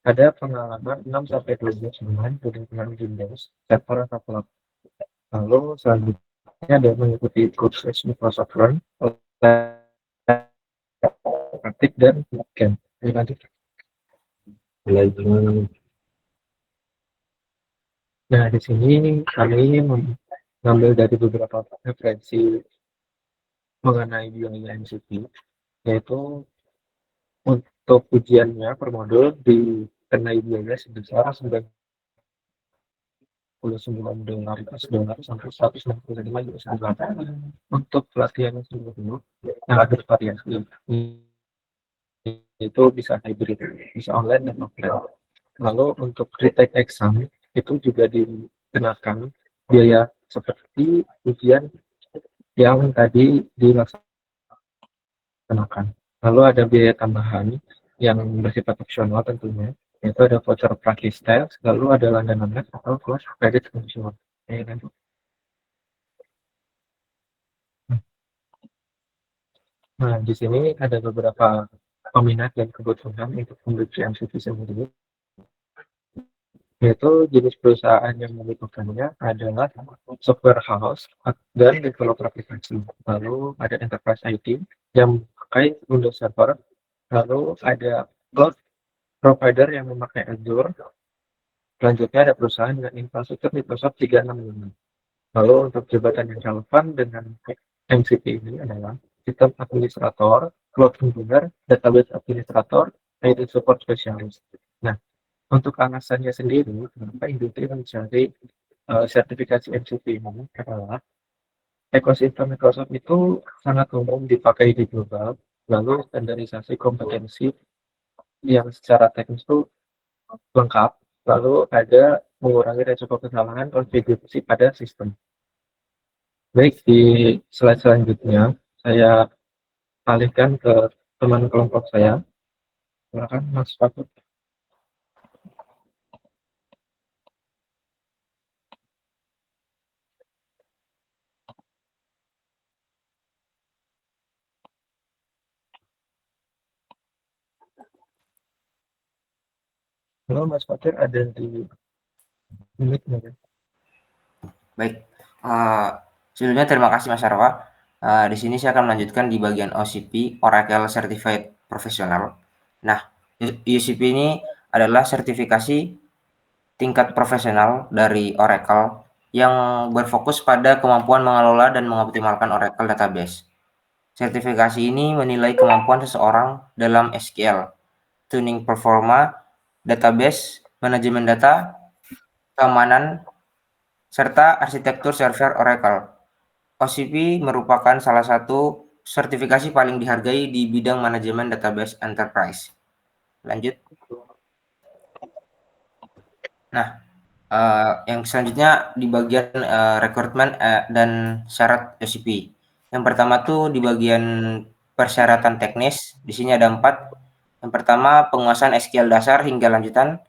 [SPEAKER 6] Ada pengalaman 6-12 bulan dengan Windows Server atau Cloud. Lalu selanjutnya ada mengikuti kursus Microsoft Learn, praktik dan bootcamp. Lanjut. Nah, di sini kami mengambil dari beberapa referensi mengenai biaya MCP, yaitu untuk ujiannya per modul dikenai biaya sebesar $99 sampai $165. Untuk pelatihan sendiri yang bervariasi, itu bisa hybrid, bisa online dan offline. Lalu untuk retake exam itu juga dikenakan biaya seperti ujian yang tadi dilaksanakan. Lalu ada biaya tambahan yang bersifat opsional tentunya, yaitu ada voucher praktis tes, lalu ada langganan les atau kelas kredit fungsional. Nah, di sini ada beberapa peminat dan kebutuhan untuk memiliki MCP sendiri, yaitu jenis perusahaan yang membutuhkannya adalah software house dan developer aplikasi. Lalu ada enterprise IT yang memakai Windows Server, lalu ada cloud provider yang memakai Azure, selanjutnya ada perusahaan dengan infrastruktur Microsoft 365. Lalu untuk jabatan yang relevan dengan MCP ini adalah sistem administrator, cloud engineer, database administrator, IT support specialist. Nah, untuk alasannya sendiri, kenapa industri mencari sertifikasi MCP ini adalah ekosistem Microsoft itu sangat umum dipakai di global, lalu standarisasi kompetensi yang secara teknis itu lengkap, lalu ada mengurangi resiko kesalahan konfigurasi pada sistem. Baik, di slide selanjutnya saya alihkan ke teman kelompok saya. Silakan Mas Fakut. Halo Mas Fatir, ada di unit mungkin.
[SPEAKER 7] Baik, sebelumnya terima kasih Mas Arwa. Di sini saya akan melanjutkan di bagian OCP, Oracle Certified Professional. Nah, OCP ini adalah sertifikasi tingkat profesional dari Oracle yang berfokus pada kemampuan mengelola dan mengoptimalkan Oracle Database. Sertifikasi ini menilai kemampuan seseorang dalam SQL, tuning performa, database, manajemen data, keamanan, serta arsitektur server Oracle. OCP merupakan salah satu sertifikasi paling dihargai di bidang manajemen database enterprise. Lanjut. Nah, yang selanjutnya di bagian rekrutmen dan syarat OCP. Yang pertama tuh di bagian persyaratan teknis, di sini ada 4. Yang pertama, penguasaan SQL dasar hingga lanjutan.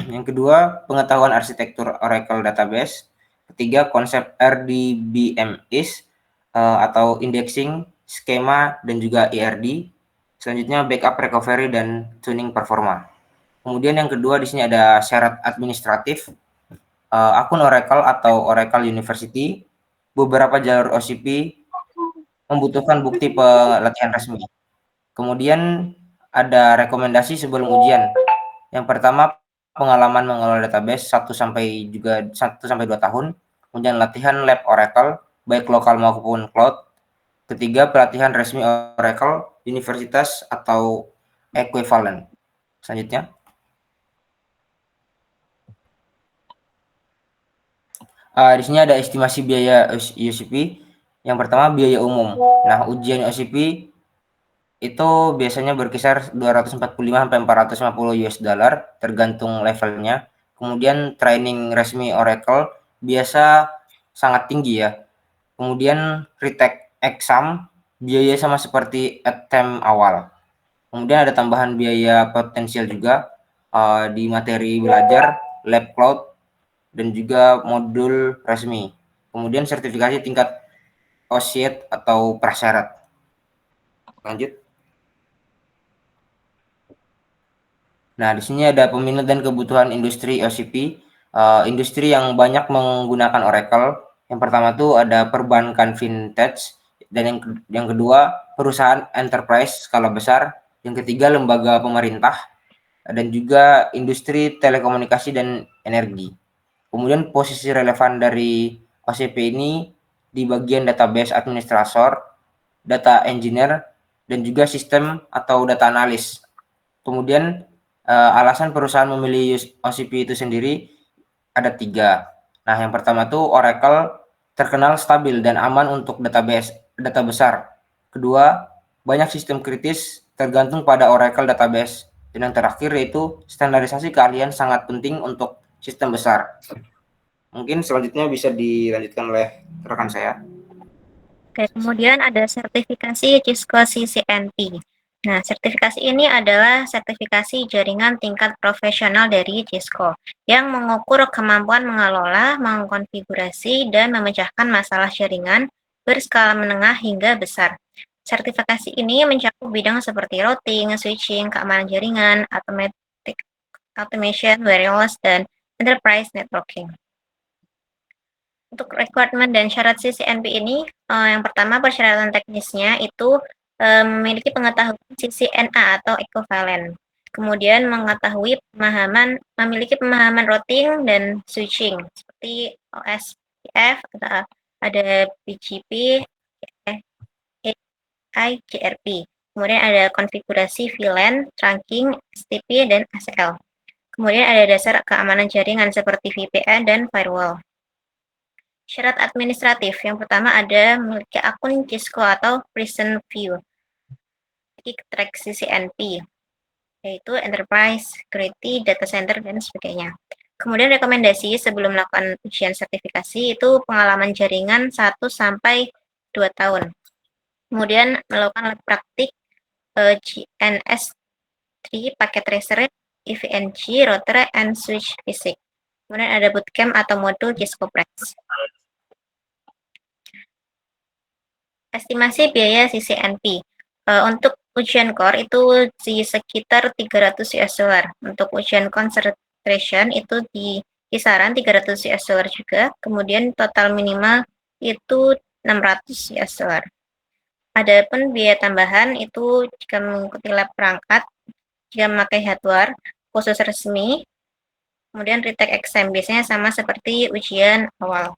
[SPEAKER 7] Yang kedua, pengetahuan arsitektur Oracle Database. Ketiga, konsep RDBMS atau indexing, skema, dan juga ERD. Selanjutnya, backup recovery dan tuning performa. Kemudian yang kedua di sini ada syarat administratif, akun Oracle atau Oracle University. Beberapa jalur OCP membutuhkan bukti pelatihan resmi. Kemudian ada rekomendasi sebelum ujian. Yang pertama, pengalaman mengelola database 1 sampai 2 tahun. Kemudian latihan lab Oracle baik lokal maupun cloud. Ketiga, pelatihan resmi Oracle universitas atau equivalent. Selanjutnya. Di sini ada estimasi biaya OCP. Yang pertama, biaya umum. Nah, ujian OCP itu biasanya berkisar 245 sampai 450 US dollar tergantung levelnya. Kemudian training resmi Oracle biasa sangat tinggi ya. Kemudian retake exam biaya sama seperti attempt awal. Kemudian ada tambahan biaya potensial juga di materi belajar, lab cloud, dan juga modul resmi. Kemudian sertifikasi tingkat OSIET atau prasyarat. Lanjut. Nah, di sini ada peminat dan kebutuhan industri OCP. Industri yang banyak menggunakan Oracle. Yang pertama tuh ada perbankan vintage, dan yang kedua perusahaan enterprise skala besar. Yang ketiga lembaga pemerintah, dan juga industri telekomunikasi dan energi. Kemudian posisi relevan dari OCP ini di bagian database administrator, data engineer, dan juga sistem atau data analis. Kemudian alasan perusahaan memilih OCP itu sendiri ada 3. Nah, yang pertama tuh Oracle terkenal stabil dan aman untuk data besar. Kedua, banyak sistem kritis tergantung pada Oracle database. Dan yang terakhir yaitu standarisasi keahlian sangat penting untuk sistem besar. Mungkin selanjutnya bisa dilanjutkan oleh rekan saya.
[SPEAKER 8] Oke, kemudian ada sertifikasi Cisco CCNP. Nah, sertifikasi ini adalah sertifikasi jaringan tingkat profesional dari Cisco yang mengukur kemampuan mengelola, mengkonfigurasi, dan memecahkan masalah jaringan berskala menengah hingga besar. Sertifikasi ini mencakup bidang seperti routing, switching, keamanan jaringan, automation, wireless, dan enterprise networking. Untuk requirement dan syarat CCNP ini, yang pertama persyaratan teknisnya itu memiliki pengetahuan CCNA atau equivalent. Kemudian memiliki pemahaman routing dan switching seperti OSPF, ada BGP, AI, GRP. Kemudian ada konfigurasi VLAN, trunking, STP, dan ACL. Kemudian ada dasar keamanan jaringan seperti VPN dan firewall. Syarat administratif. Yang pertama ada memiliki akun Cisco atau Prison View. Track CCNP, yaitu Enterprise, Security, Data Center, dan sebagainya. Kemudian rekomendasi sebelum melakukan ujian sertifikasi itu pengalaman jaringan 1-2 tahun. Kemudian melakukan lab praktik GNS3, packet tracer, EVNG, router, and switch basic. Kemudian ada bootcamp atau modul Cisco Prex. Estimasi biaya CCNP. Untuk ujian core itu di sekitar 300 US dollar. Untuk ujian concentration itu di kisaran 300 US dollar juga. Kemudian total minimal itu 600 US dollar. Adapun biaya tambahan itu jika mengikuti lab perangkat, jika memakai hardware khusus resmi, kemudian retake exam biasanya sama seperti ujian awal.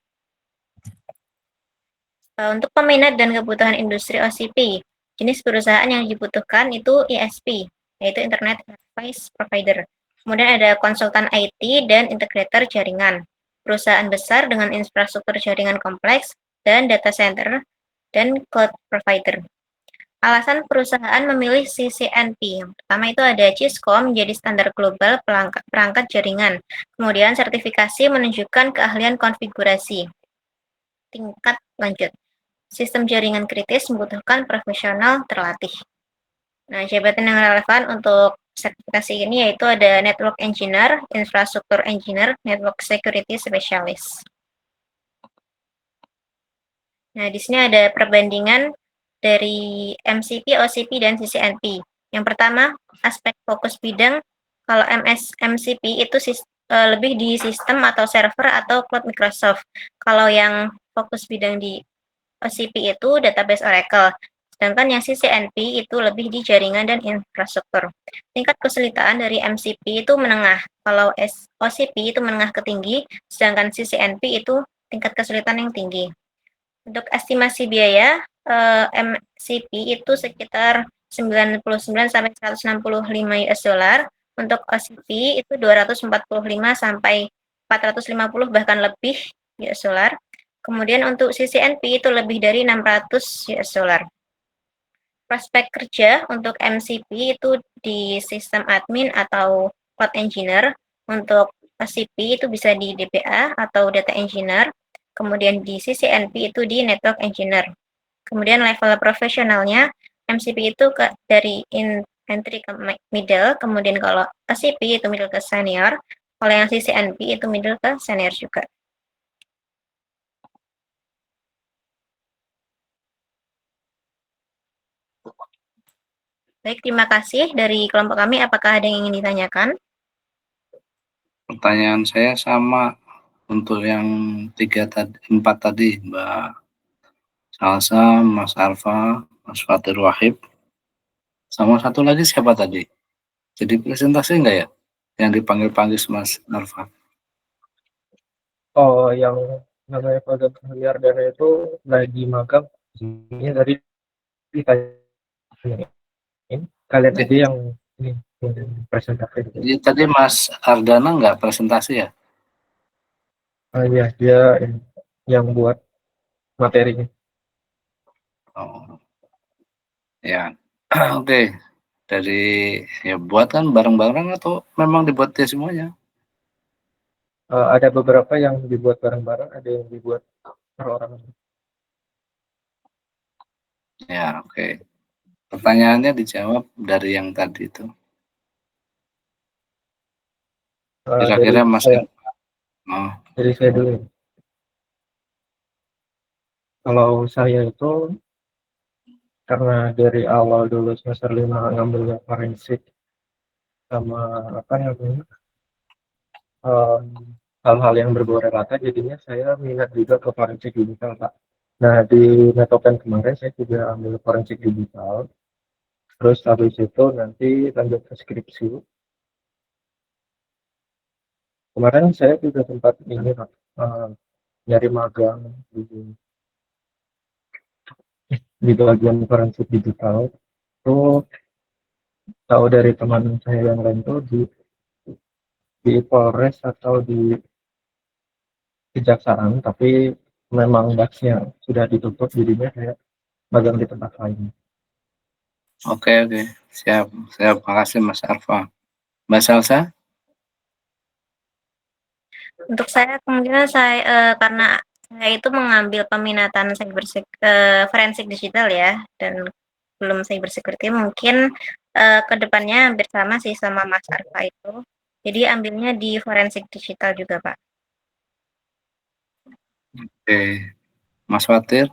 [SPEAKER 8] Untuk peminat dan kebutuhan industri OCP, jenis perusahaan yang dibutuhkan itu ISP, yaitu Internet Service Provider. Kemudian ada konsultan IT dan integrator jaringan, perusahaan besar dengan infrastruktur jaringan kompleks, dan data center dan cloud provider. Alasan perusahaan memilih CCNP. Yang pertama itu ada Cisco menjadi standar global perangkat jaringan. Kemudian sertifikasi menunjukkan keahlian konfigurasi. Tingkat lanjut. Sistem jaringan kritis membutuhkan profesional terlatih. Nah, jabatan yang relevan untuk sertifikasi ini yaitu ada Network Engineer, Infrastructure Engineer, Network Security Specialist. Nah, di sini ada perbandingan dari MCP, OCP, dan CCNP. Yang pertama, aspek fokus bidang. Kalau MCP itu lebih di sistem atau server atau cloud Microsoft. Kalau yang fokus bidang di OCP itu database Oracle, sedangkan yang CCNP itu lebih di jaringan dan infrastruktur. Tingkat kesulitan dari MCP itu menengah, kalau OCP itu menengah ke tinggi, sedangkan CCNP itu tingkat kesulitan yang tinggi. Untuk estimasi biaya, MCP itu sekitar 99 sampai 165 US dollar, untuk OCP itu 245 sampai 450 bahkan lebih US dollar. Kemudian untuk CCNP itu lebih dari 600 US dollar. Prospek kerja untuk MCP itu di sistem admin atau cloud engineer. Untuk OCP itu bisa di DBA atau data engineer. Kemudian di CCNP itu di network engineer. Kemudian level profesionalnya MCP itu dari entry ke middle. Kemudian kalau OCP itu middle ke senior. Kalau yang CCNP itu middle ke senior juga. Baik, terima kasih dari kelompok kami. Apakah ada yang ingin ditanyakan?
[SPEAKER 1] Pertanyaan saya sama untuk yang 4 tadi, Mbak Salsa, Mas Arfa, Mas Fatir Wahib, sama satu lagi siapa tadi? Jadi presentasi enggak ya? Yang dipanggil-panggil Mas Arfa?
[SPEAKER 6] Oh, yang namanya program miliarder itu lagi magang. Ini tadi ditanyain. Kalian aja yang ini presentasi.
[SPEAKER 1] Jadi tadi Mas Ardana nggak presentasi ya?
[SPEAKER 6] Iya, dia yang buat materinya.
[SPEAKER 1] Oh, ya, oke. Dari ya buat kan bareng-bareng atau memang dibuat dia semuanya?
[SPEAKER 6] Ada beberapa yang dibuat bareng-bareng, ada yang dibuat per orang.
[SPEAKER 1] Ya, oke. Pertanyaannya dijawab dari yang tadi itu. Kira-kira Mas
[SPEAKER 6] Dari saya dulu. Kalau saya itu karena dari awal dulu semester 5 ngambilnya forensik sama apa namanya hal-hal yang berbau rata, jadinya saya minat juga ke forensik digital, Pak. Nah, di Metopen kemarin saya juga ambil forensik digital, terus habis itu nanti lanjut ke skripsi. Kemarin saya juga sempat ini Pak, nyari magang di bagian forensik digital. Itu tahu dari teman saya yang lain tuh di Polres atau di kejaksaan, tapi memang batchnya sudah ditutup, jadinya saya magang di tempat lain.
[SPEAKER 1] Oke, siap. Makasih Mas Arfa. Mbak Salsa?
[SPEAKER 8] Untuk saya kemungkinan karena saya itu mengambil peminatan forensik digital ya, dan belum cybersecurity, mungkin kedepannya hampir sama sih sama Mas Arfa itu. Jadi ambilnya di forensik digital juga, Pak.
[SPEAKER 1] Oke. Mas Fatir?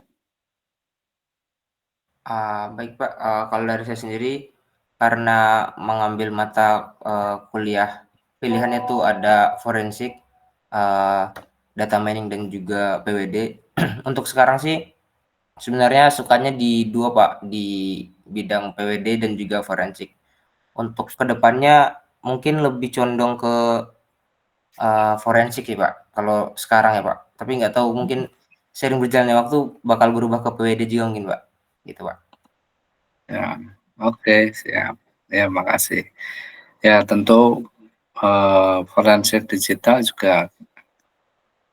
[SPEAKER 7] Baik Pak, kalau dari saya sendiri karena mengambil mata kuliah pilihannya itu ada forensik, data mining dan juga PWD. Untuk sekarang sih sebenarnya sukanya di dua Pak, di bidang PWD dan juga forensik. Untuk kedepannya mungkin lebih condong ke forensik sih Pak, kalau sekarang ya Pak. Tapi nggak tahu mungkin sering berjalannya waktu bakal berubah ke PWD juga mungkin Pak, gitu Pak.
[SPEAKER 1] Ya, oke, siap. Ya, makasih. Ya, tentu forensik digital juga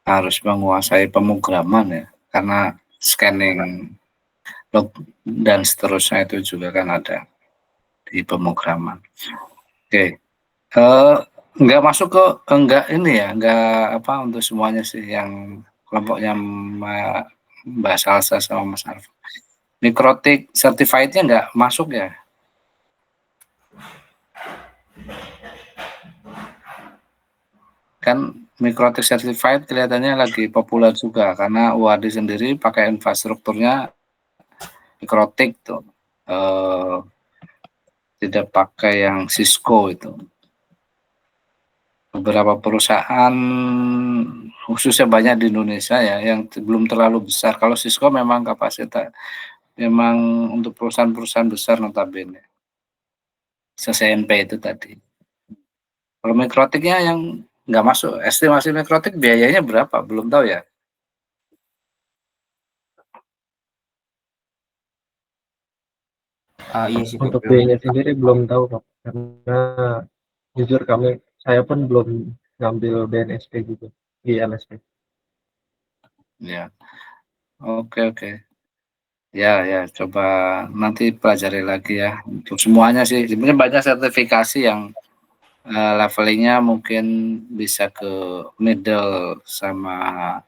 [SPEAKER 1] harus menguasai pemrograman ya, karena scanning log dan seterusnya itu juga kan ada di pemrograman. Oke, nggak masuk ke enggak ini ya, enggak apa untuk semuanya sih yang kelompoknya Mbak Salsa sama Mas Arfa. Mikrotik certified-nya nggak masuk ya? Kan Mikrotik certified kelihatannya lagi populer juga karena UAD sendiri pakai infrastrukturnya Mikrotik tuh. Tidak pakai yang Cisco itu. Beberapa perusahaan khususnya banyak di Indonesia ya yang belum terlalu besar. Kalau Cisco memang kapasitas memang untuk perusahaan-perusahaan besar notabene. CCNP itu tadi. Kalau Mikrotiknya yang nggak masuk, estimasi Mikrotik biayanya berapa? Belum tahu ya?
[SPEAKER 7] Iya sih Pak,
[SPEAKER 6] Untuk
[SPEAKER 7] belum.
[SPEAKER 6] biayanya sendiri belum tahu Pak, karena jujur saya pun belum ngambil BNSP juga di LSP.
[SPEAKER 1] Ya, oke. Ya, coba nanti pelajari lagi ya. Untuk semuanya sih, sebenarnya banyak sertifikasi yang levelingnya mungkin bisa ke middle sama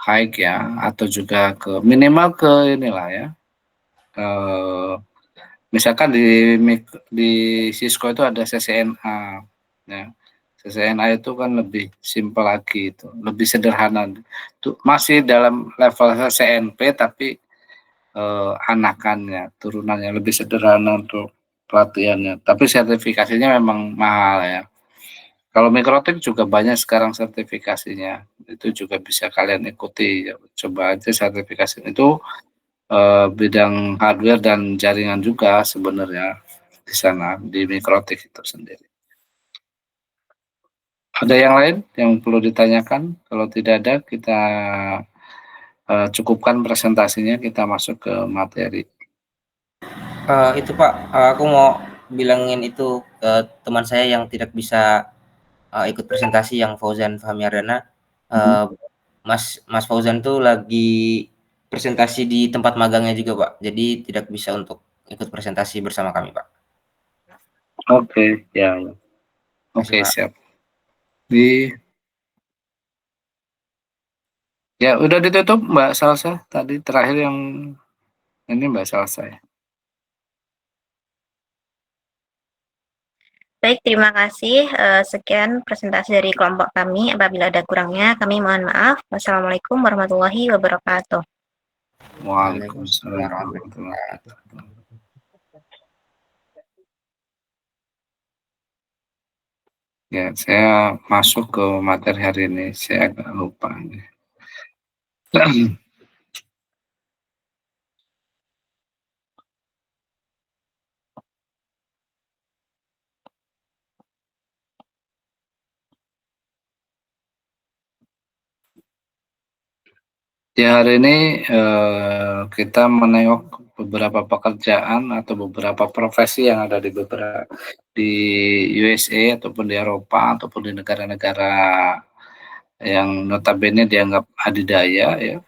[SPEAKER 1] high ya, atau juga ke minimal ke inilah ya. Misalkan di Cisco itu ada CCNA, ya. CCNA itu kan lebih simpel lagi itu, lebih sederhana. Itu masih dalam level CNP tapi anakannya, turunannya lebih sederhana untuk pelatihannya. Tapi sertifikasinya memang mahal ya. Kalau Mikrotik juga banyak sekarang sertifikasinya, itu juga bisa kalian ikuti. Coba aja sertifikasi itu bidang hardware dan jaringan juga sebenarnya di sana di Mikrotik itu sendiri. Ada yang lain yang perlu ditanyakan? Kalau tidak ada, kita cukupkan presentasinya, kita masuk ke materi.
[SPEAKER 7] Itu Pak, aku mau bilangin itu ke teman saya yang tidak bisa ikut presentasi yang Fauzan Fahmiardana. Mas Fauzan tuh lagi presentasi di tempat magangnya juga Pak, jadi tidak bisa untuk ikut presentasi bersama kami Pak.
[SPEAKER 1] Oke, ya. Oke,
[SPEAKER 7] Pak.
[SPEAKER 1] siap. Ya, udah ditutup Mbak Salsa. Tadi terakhir yang ini Mbak Salsa ya.
[SPEAKER 8] Baik, terima kasih. Sekian presentasi dari kelompok kami. Apabila ada kurangnya, kami mohon maaf. Wassalamualaikum warahmatullahi wabarakatuh.
[SPEAKER 1] Waalaikumsalam warahmatullahi wabarakatuh. Ya, saya masuk ke materi hari ini. Saya agak lupa. Di hari ini kita menengok beberapa pekerjaan atau beberapa profesi yang ada di USA ataupun di Eropa ataupun di negara-negara yang notabene dianggap adidaya ya.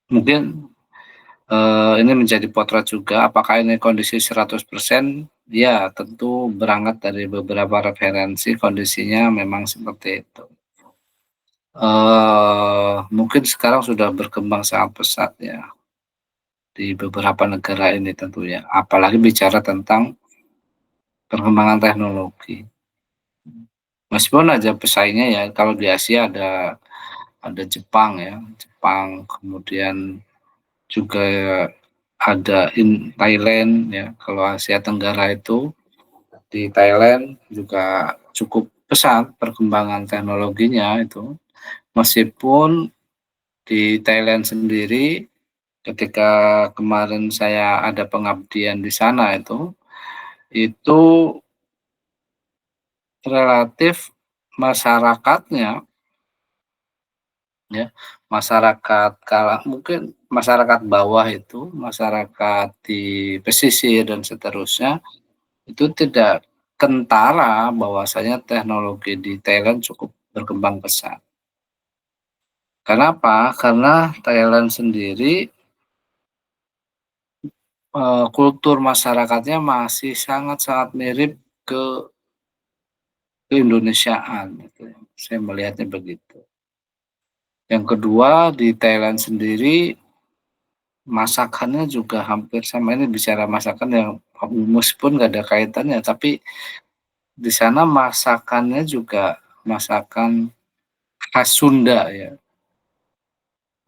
[SPEAKER 1] Mungkin ini menjadi potret juga, apakah ini kondisi 100%? Ya, tentu berangkat dari beberapa referensi kondisinya memang seperti itu. Mungkin sekarang sudah berkembang sangat pesat ya, di beberapa negara ini tentunya, apalagi bicara tentang perkembangan teknologi. Meskipun aja pesaingnya ya, kalau di Asia ada Jepang ya, kemudian juga ada Thailand ya, kalau Asia Tenggara itu di Thailand juga cukup pesat perkembangan teknologinya itu. Meskipun di Thailand sendiri ketika kemarin saya ada pengabdian di sana itu relatif masyarakatnya ya, mungkin masyarakat bawah itu, masyarakat di pesisir dan seterusnya, itu tidak kentara bahwasanya teknologi di Thailand cukup berkembang pesat. Kenapa? Karena Thailand sendiri kultur masyarakatnya masih sangat-sangat mirip ke keindonesiaan gitu ya, saya melihatnya begitu. Yang kedua, di Thailand sendiri masakannya juga hampir sama, ini bicara masakan yang meskipun nggak ada kaitannya, tapi di sana masakannya juga masakan khas Sunda ya,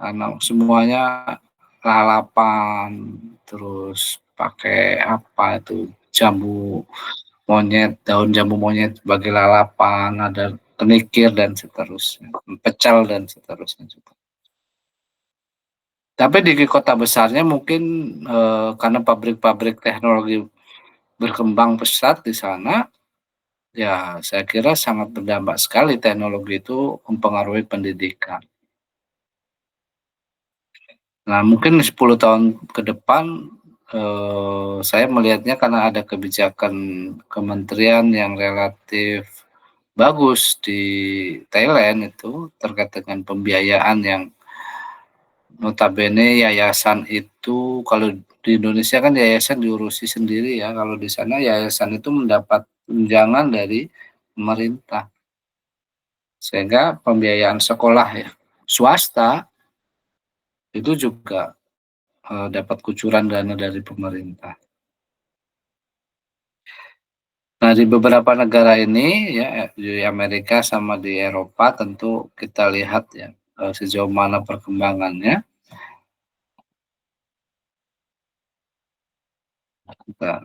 [SPEAKER 1] karena semuanya lalapan, terus pakai apa itu, daun jambu monyet sebagai lalapan, ada kenikir dan seterusnya, pecel dan seterusnya juga. Tapi di kota besarnya mungkin karena pabrik-pabrik teknologi berkembang pesat di sana, ya saya kira sangat berdampak sekali teknologi itu mempengaruhi pendidikan. Nah, mungkin 10 tahun ke depan saya melihatnya karena ada kebijakan kementerian yang relatif bagus di Thailand itu terkait dengan pembiayaan yang notabene yayasan itu kalau di Indonesia kan yayasan diurusi sendiri ya, kalau di sana yayasan itu mendapat tunjangan dari pemerintah. Sehingga pembiayaan sekolah ya swasta itu juga dapat kucuran dana dari pemerintah. Nah, di beberapa negara ini ya, di Amerika sama di Eropa tentu kita lihat ya sejauh mana perkembangannya. Kita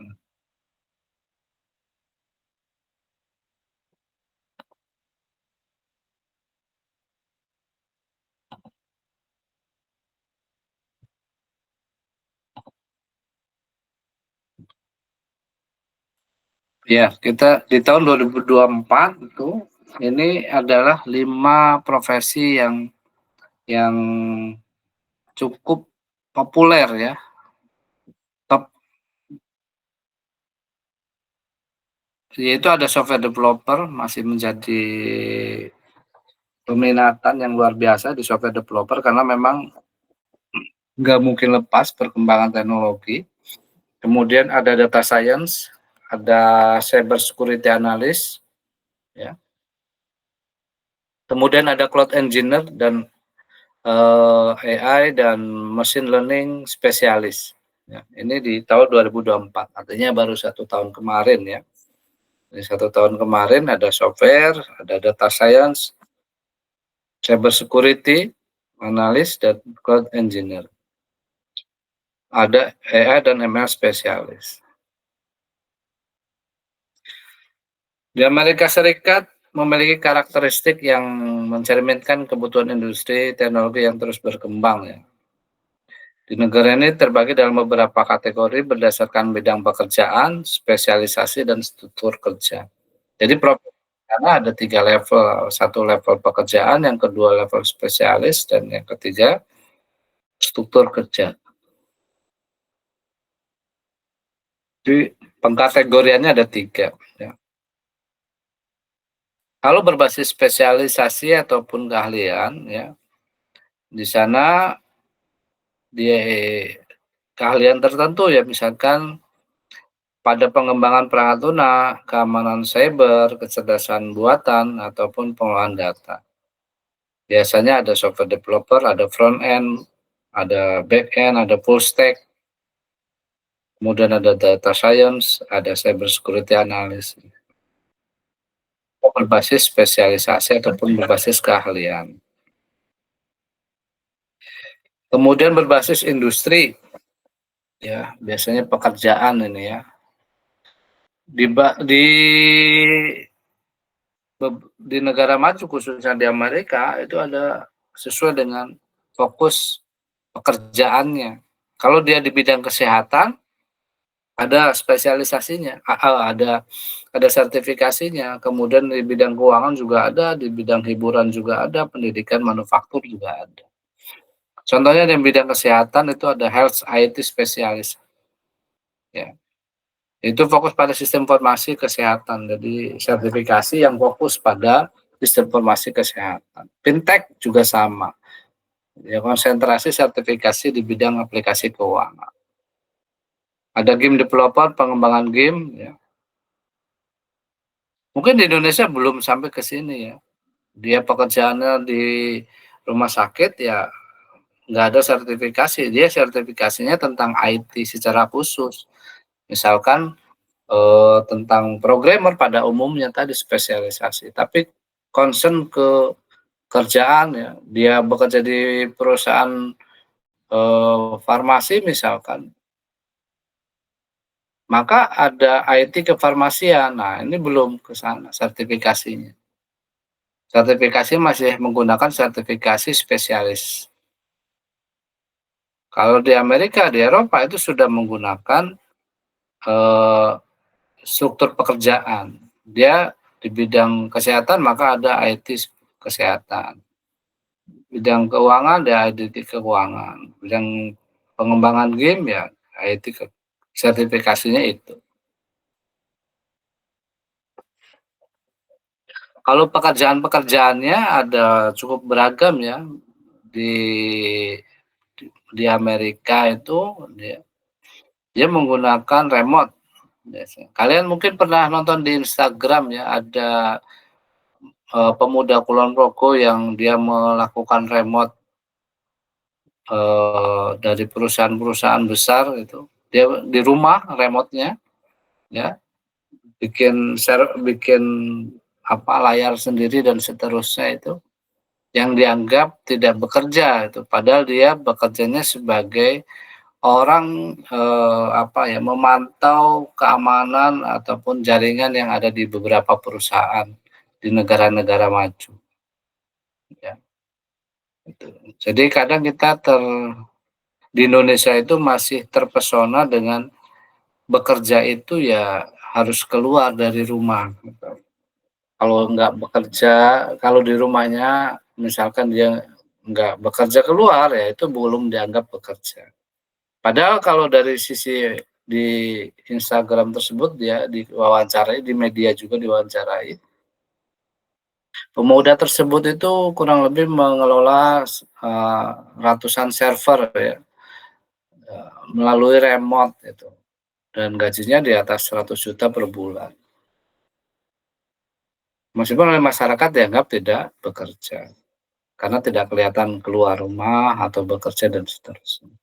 [SPEAKER 1] Ya, kita di tahun 2024 itu ini adalah 5 profesi yang cukup populer ya. Top yaitu ada software developer masih menjadi peminatan yang luar biasa di software developer karena memang nggak mungkin lepas perkembangan teknologi. Kemudian ada data science, ada cyber security analyst, ya. Kemudian ada cloud engineer dan AI dan machine learning spesialis. Ya, ini di tahun 2024, artinya baru 1 tahun kemarin ya. Di 1 tahun kemarin ada software, ada data science, cyber security analyst, dan cloud engineer. Ada AI dan ML spesialis. Di Amerika Serikat memiliki karakteristik yang mencerminkan kebutuhan industri teknologi yang terus berkembang ya. Di negara ini terbagi dalam beberapa kategori berdasarkan bidang pekerjaan, spesialisasi, dan struktur kerja. Jadi Karena ada 3 level, 1 level pekerjaan, yang kedua level spesialis, dan yang ketiga struktur kerja. Jadi pengkategoriannya ada 3 ya. Kalau berbasis spesialisasi ataupun keahlian ya, di sana dia keahlian tertentu ya, misalkan pada pengembangan perangkat lunak, keamanan cyber, kecerdasan buatan, ataupun pengolahan data. Biasanya ada software developer, ada front end, ada back end, ada full stack, kemudian ada data science, ada cyber security analyst. Berbasis spesialisasi ataupun berbasis keahlian. Kemudian berbasis industri, ya biasanya pekerjaan ini ya. Di negara maju khususnya di Amerika itu ada sesuai dengan fokus pekerjaannya. Kalau dia di bidang kesehatan ada spesialisasinya, ada sertifikasinya. Kemudian di bidang keuangan juga ada, di bidang hiburan juga ada, pendidikan, manufaktur juga ada. Contohnya di bidang kesehatan itu ada health IT spesialis. Ya. Itu fokus pada sistem informasi kesehatan. Jadi sertifikasi yang fokus pada sistem informasi kesehatan. Fintech juga sama. Ya, konsentrasi sertifikasi di bidang aplikasi keuangan. Ada game developer, pengembangan game ya. Mungkin di Indonesia belum sampai ke sini ya. Dia pekerjaannya di rumah sakit ya nggak ada sertifikasi. Dia sertifikasinya tentang IT secara khusus. Misalkan tentang programmer pada umumnya tadi spesialisasi. Tapi concern ke kerjaan ya, dia bekerja di perusahaan farmasi misalkan, maka ada IT kefarmasian. Nah, ini belum ke sana sertifikasinya. Sertifikasi masih menggunakan sertifikasi spesialis. Kalau di Amerika, di Eropa itu sudah menggunakan struktur pekerjaan. Dia di bidang kesehatan maka ada IT kesehatan. Bidang keuangan ada IT keuangan. Bidang pengembangan game ya IT sertifikasinya itu. Kalau pekerjaan-pekerjaannya ada cukup beragam ya. Di Amerika itu dia menggunakan remote. Kalian mungkin pernah nonton di Instagram ya, ada pemuda Kulon Progo yang dia melakukan remote dari perusahaan-perusahaan besar itu. Dia di rumah remote-nya ya, bikin layar sendiri dan seterusnya itu, yang dianggap tidak bekerja itu, padahal dia bekerjanya sebagai orang memantau keamanan ataupun jaringan yang ada di beberapa perusahaan di negara-negara maju. Ya. Itu. Jadi kadang kita di Indonesia itu masih terpesona dengan bekerja itu ya harus keluar dari rumah. Gitu. Kalau nggak bekerja, kalau di rumahnya misalkan dia nggak bekerja keluar ya itu belum dianggap bekerja. Padahal kalau dari sisi di Instagram tersebut dia diwawancarai, di media juga diwawancarai. Pemuda tersebut itu kurang lebih mengelola ratusan server ya, melalui remote itu. Dan gajinya di atas 100 juta per bulan. Meskipun oleh masyarakat dianggap tidak bekerja. Karena tidak kelihatan keluar rumah atau bekerja dan seterusnya.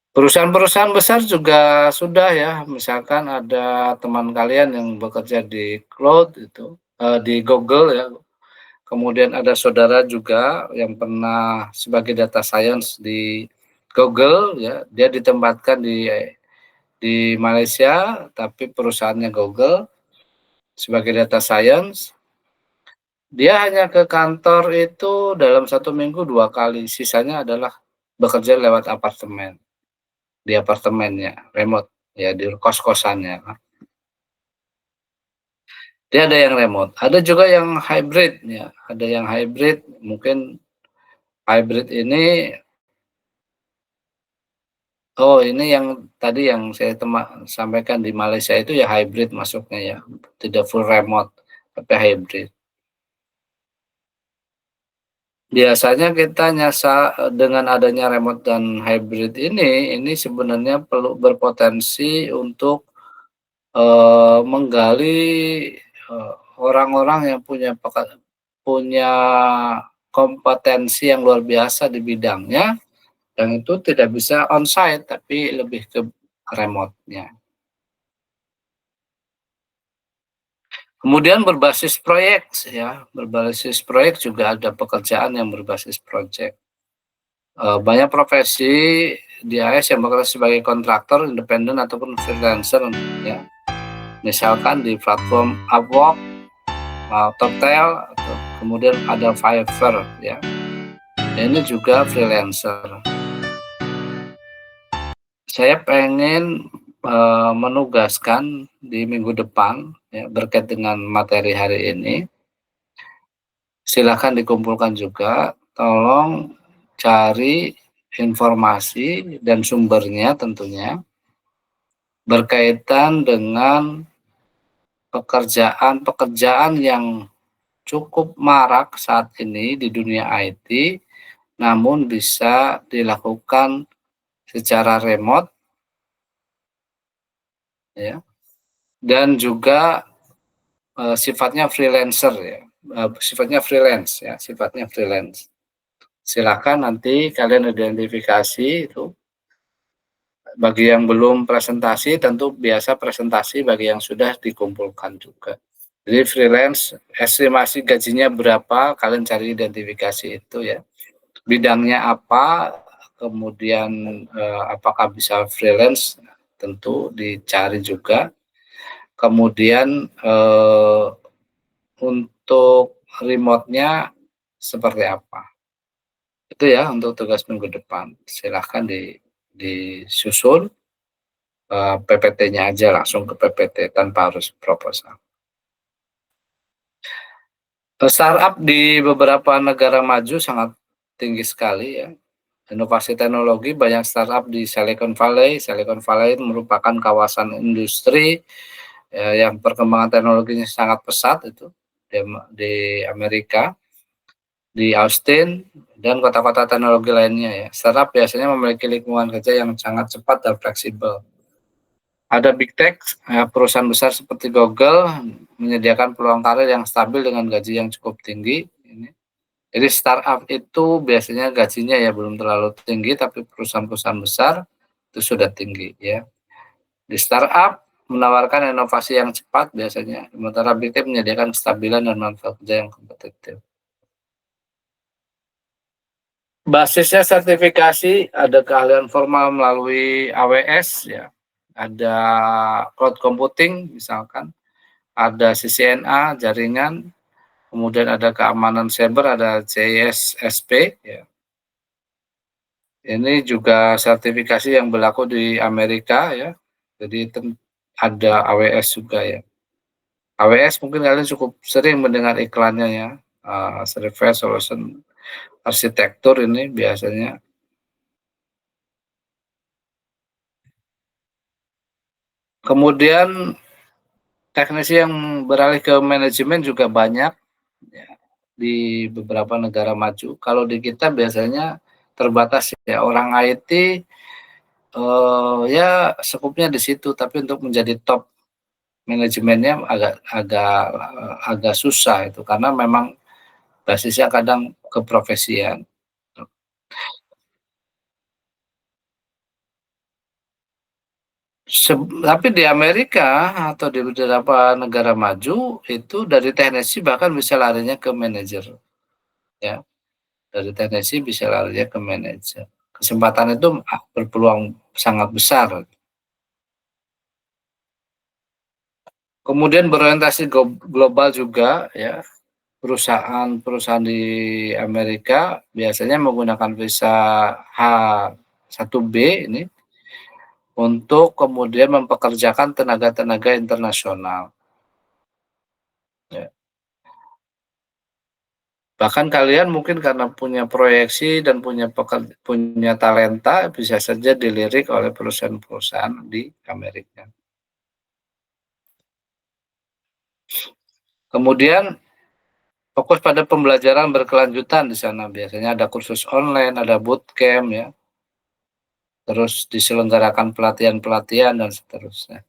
[SPEAKER 1] Perusahaan-perusahaan besar juga sudah ya, misalkan ada teman kalian yang bekerja di cloud itu, di Google ya, kemudian ada saudara juga yang pernah sebagai data science di Google ya, dia ditempatkan di Malaysia, tapi perusahaannya Google sebagai data science. Dia hanya ke kantor itu dalam 1 minggu 2 kali, sisanya adalah bekerja lewat apartemen. Di apartemennya, remote, ya di kos-kosannya. Dia ada yang remote, ada juga yang hybrid ya, ada yang hybrid, mungkin hybrid ini ini yang tadi yang saya sampaikan di Malaysia itu ya hybrid masuknya ya, tidak full remote, tapi hybrid. Biasanya kita dengan adanya remote dan hybrid ini sebenarnya perlu berpotensi untuk menggali orang-orang yang punya kompetensi yang luar biasa di bidangnya, dan itu tidak bisa on-site, tapi lebih ke remote-nya. Kemudian berbasis proyek ya, berbasis proyek juga ada pekerjaan yang berbasis proyek. Banyak profesi di AS yang bekerja sebagai kontraktor, independen ataupun freelancer ya. Misalkan di platform Upwork, Total, atau kemudian ada Fiverr ya. Ini juga freelancer. Saya pengen menugaskan di minggu depan ya, berkait dengan materi hari ini. Silakan dikumpulkan juga, tolong cari informasi dan sumbernya tentunya berkaitan dengan pekerjaan yang cukup marak saat ini di dunia IT, namun bisa dilakukan secara remote ya, dan juga sifatnya freelancer ya, sifatnya freelance ya, sifatnya freelance. Silakan nanti kalian identifikasi itu. Bagi yang belum presentasi, tentu biasa presentasi, bagi yang sudah dikumpulkan juga. Jadi freelance, estimasi gajinya berapa, kalian cari identifikasi itu ya. Bidangnya apa, kemudian apakah bisa freelance, tentu dicari juga. Kemudian untuk remote-nya seperti apa. Itu ya untuk tugas minggu depan. Silahkan disusun PPT-nya aja, langsung ke PPT tanpa harus proposal. Startup di beberapa negara maju sangat tinggi sekali ya. Inovasi teknologi, banyak startup di Silicon Valley. Silicon Valley merupakan kawasan industri yang perkembangan teknologinya sangat pesat itu di Amerika, di Austin, dan kota-kota teknologi lainnya ya. Startup biasanya memiliki lingkungan kerja yang sangat cepat dan fleksibel. Ada big tech, perusahaan besar seperti Google menyediakan peluang karir yang stabil dengan gaji yang cukup tinggi. Jadi startup itu biasanya gajinya ya belum terlalu tinggi, tapi perusahaan-perusahaan besar itu sudah tinggi ya. Di startup menawarkan inovasi yang cepat biasanya, sementara big tech menyediakan kestabilan dan manfaat kerja yang kompetitif. Basisnya sertifikasi, ada keahlian formal melalui AWS ya. Ada cloud computing misalkan, ada CCNA, jaringan, kemudian ada keamanan cyber, ada CISSP ya. Ini juga sertifikasi yang berlaku di Amerika ya, jadi ada AWS juga ya. AWS mungkin kalian cukup sering mendengar iklannya ya, Certified Solution Arsitektur ini biasanya. Kemudian teknisi yang beralih ke manajemen juga banyak ya, di beberapa negara maju. Kalau di kita biasanya terbatas ya, orang IT ya skupnya di situ, tapi untuk menjadi top manajemennya agak susah itu, karena memang basisnya kadang keprofesian. Tapi di Amerika atau di beberapa negara maju itu dari teknisi bahkan bisa larinya ke manajer ya, dari teknisi bisa larinya ke manajer. Kesempatan itu berpeluang sangat besar. Kemudian berorientasi global juga ya, perusahaan di Amerika biasanya menggunakan visa H1B ini untuk kemudian mempekerjakan tenaga-tenaga internasional. Ya. Bahkan kalian mungkin karena punya proyeksi dan punya talenta, bisa saja dilirik oleh perusahaan-perusahaan di Amerika. Kemudian fokus pada pembelajaran berkelanjutan di sana. Biasanya ada kursus online, ada bootcamp ya. Terus diselenggarakan pelatihan-pelatihan dan seterusnya.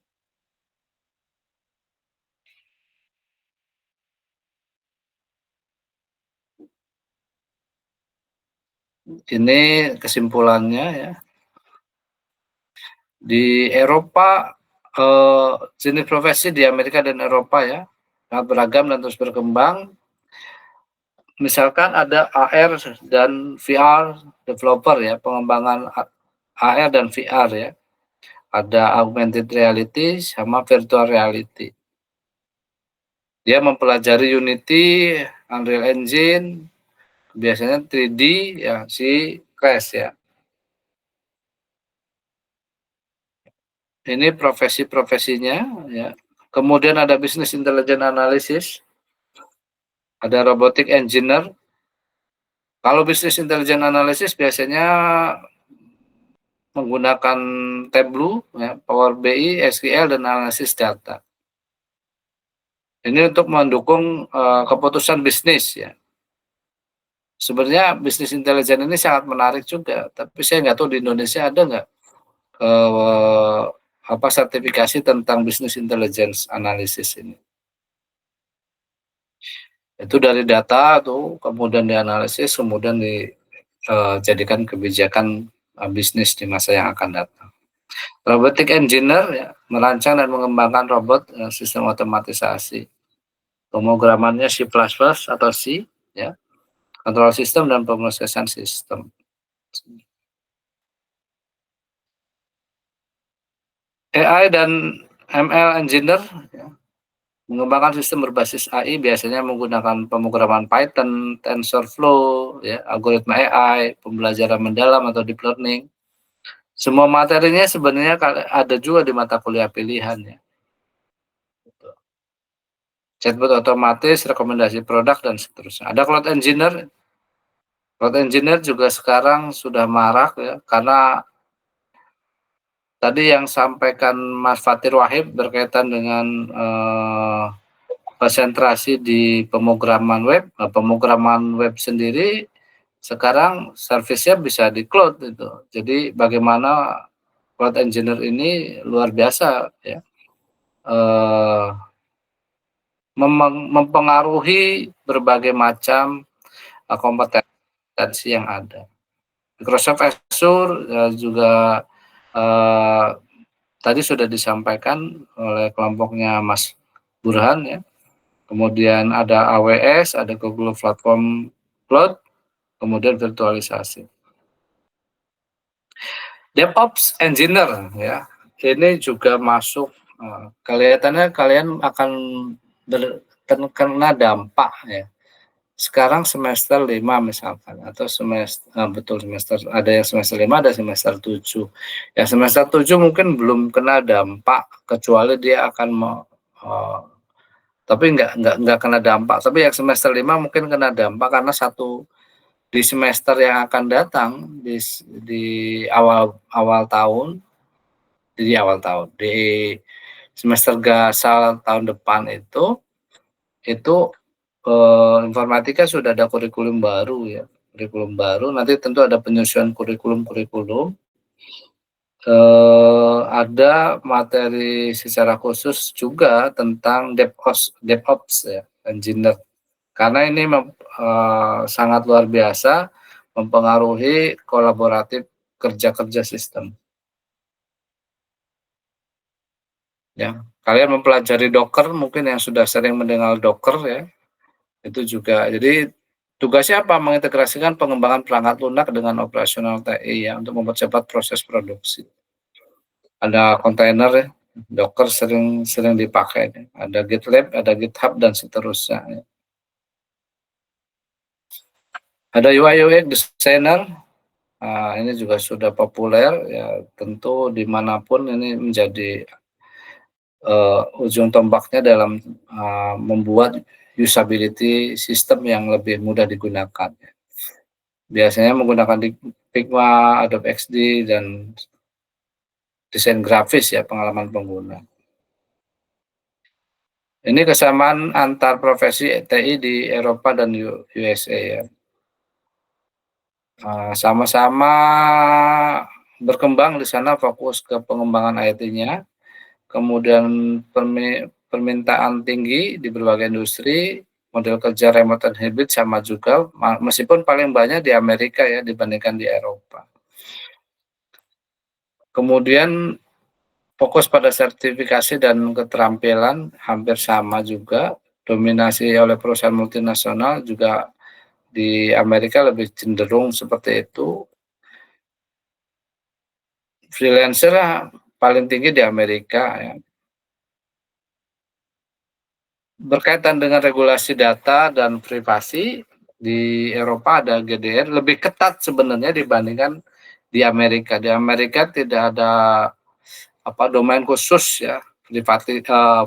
[SPEAKER 1] Ini kesimpulannya ya. Di Eropa, jenis profesi di Amerika dan Eropa ya, sangat beragam dan terus berkembang. Misalkan ada AR dan VR developer ya, pengembangan AR dan VR ya. Ada augmented reality sama virtual reality. Dia mempelajari Unity, Unreal Engine, biasanya 3D ya, si Crash ya. Ini profesi-profesinya ya. Kemudian ada business intelligence analysis, ada robotic engineer. Kalau business intelligence analysis biasanya menggunakan Tableau, ya, Power BI, SQL, dan analisis data. Ini untuk mendukung keputusan bisnis ya. Sebenarnya bisnis intelligence ini sangat menarik juga, tapi saya nggak tahu di Indonesia ada nggak sertifikasi tentang business intelligence analysis ini. Itu dari data tuh, kemudian dianalisis, kemudian dijadikan kebijakan bisnis di masa yang akan datang. Robotic engineer ya, merancang dan mengembangkan robot sistem otomatisasi. Pemrogramannya C++ atau C ya. Kontrol sistem dan pemrosesan sistem. AI dan ML engineer ya, mengembangkan sistem berbasis AI biasanya menggunakan pemrograman Python, TensorFlow, ya, algoritma AI, pembelajaran mendalam atau deep learning. Semua materinya sebenarnya ada juga di mata kuliah pilihan ya. Chatbot otomatis, rekomendasi produk dan seterusnya. Ada cloud engineer. Cloud engineer juga sekarang sudah marak ya, karena tadi yang sampaikan Mas Fatir Wahib berkaitan dengan konsentrasi di pemrograman web. Pemrograman web sendiri sekarang servisnya bisa di cloud itu. Jadi bagaimana cloud engineer ini luar biasa ya, mempengaruhi berbagai macam kompetensi yang ada. Microsoft Azure juga tadi sudah disampaikan oleh kelompoknya Mas Burhan ya. Kemudian ada AWS, ada Google Platform Cloud, kemudian virtualisasi. DevOps Engineer ya, ini juga masuk. Kelihatannya kalian akan terkena dampak ya. Sekarang semester 5 misalkan, atau semester ada yang semester 5, ada semester 7. Ya semester 7 mungkin belum kena dampak, kecuali dia akan tapi nggak kena dampak. Tapi yang semester 5 mungkin kena dampak karena di semester yang akan datang di awal tahun, di semester gasal tahun depan itu informatika sudah ada kurikulum baru ya. Kurikulum baru, nanti tentu ada penyusunan kurikulum. Ada materi secara khusus juga tentang DevOps ya, engineer. Karena ini sangat luar biasa mempengaruhi kolaboratif kerja sistem. Ya, kalian mempelajari Docker, mungkin yang sudah sering mendengar Docker ya. Itu juga. Jadi tugasnya apa? Mengintegrasikan pengembangan perangkat lunak dengan operasional TI ya, untuk mempercepat proses produksi. Ada kontainer ya, Docker sering dipakai. Ya. Ada GitLab, ada GitHub dan seterusnya. Ya. Ada UI UX designer. Ini juga sudah populer ya, tentu dimanapun ini menjadi ujung tombaknya dalam membuat usability sistem yang lebih mudah digunakan. Biasanya menggunakan Figma, Adobe XD, dan desain grafis ya, pengalaman pengguna. Ini kesamaan antar profesi TI di Eropa dan USA ya. Sama-sama berkembang di sana, fokus ke pengembangan IT-nya, kemudian permintaan tinggi di berbagai industri, model kerja remote dan hybrid sama juga, meskipun paling banyak di Amerika ya dibandingkan di Eropa. Kemudian fokus pada sertifikasi dan keterampilan hampir sama juga, dominasi oleh perusahaan multinasional juga di Amerika lebih cenderung seperti itu. Freelancer paling tinggi di Amerika ya. Berkaitan dengan regulasi data dan privasi, di Eropa ada GDPR, lebih ketat sebenarnya dibandingkan di Amerika. Di Amerika tidak ada domain khusus ya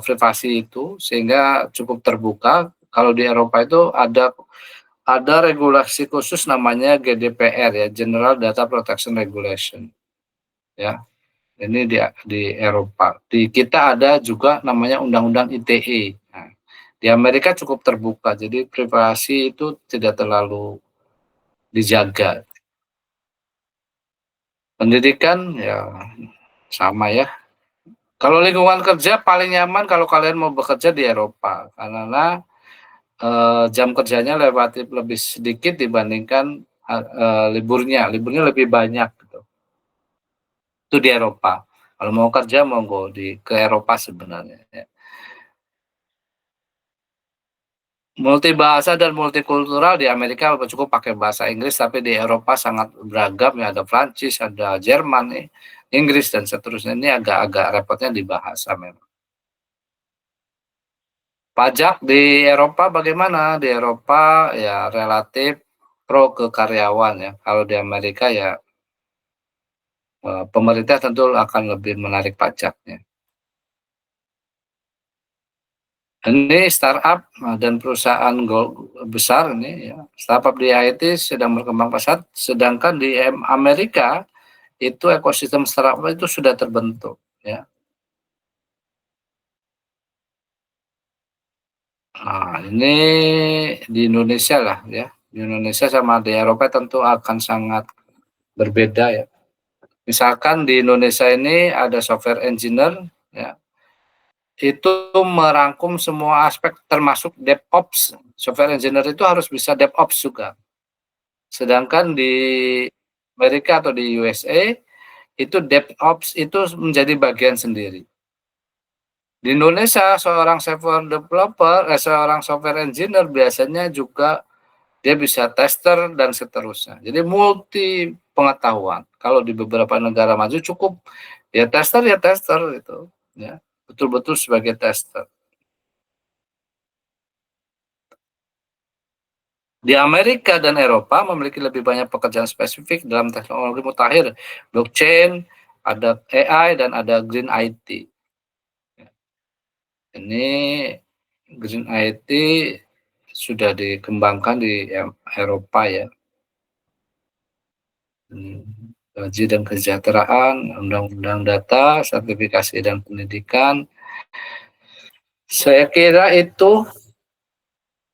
[SPEAKER 1] privasi itu, sehingga cukup terbuka. Kalau di Eropa itu ada regulasi khusus namanya GDPR ya, General Data Protection Regulation. Ya. Ini di Eropa. Di kita ada juga namanya Undang-Undang ITE. Nah, di Amerika cukup terbuka, jadi privasi itu tidak terlalu dijaga. Pendidikan ya sama ya. Kalau lingkungan kerja paling nyaman kalau kalian mau bekerja di Eropa, karena jam kerjanya lebih sedikit dibandingkan liburnya lebih banyak gitu. Itu di Eropa. Kalau mau kerja monggo ke Eropa sebenarnya ya. Multibahasa dan multikultural di Amerika cukup pakai bahasa Inggris, tapi di Eropa sangat beragam ya, ada Prancis, ada Jerman, Inggris dan seterusnya. Ini agak repotnya di bahasa memang. Pajak di Eropa bagaimana? Di Eropa ya relatif pro ke karyawan ya. Kalau di Amerika ya pemerintah tentu akan lebih menarik pajaknya. Ini startup dan perusahaan besar ini ya. Startup di IT sedang berkembang pesat, sedangkan di Amerika itu ekosistem startup itu sudah terbentuk ya. Nah, ini di Indonesia lah ya. Di Indonesia sama di Eropa tentu akan sangat berbeda ya. Misalkan di Indonesia ini ada software engineer ya. Itu merangkum semua aspek termasuk DevOps. Software engineer itu harus bisa DevOps juga. Sedangkan di Amerika atau di USA itu DevOps itu menjadi bagian sendiri. Di Indonesia seorang software developer, seorang software engineer biasanya juga dia bisa tester dan seterusnya. Jadi multi pengetahuan. Kalau di beberapa negara maju cukup ya tester itu ya. Betul-betul sebagai tester. Di Amerika dan Eropa memiliki lebih banyak pekerjaan spesifik dalam teknologi mutakhir, blockchain, ada AI, dan ada green IT. Ini green IT sudah dikembangkan di Eropa ya. Gaji dan kesejahteraan, undang-undang data, sertifikasi dan pendidikan. Saya kira itu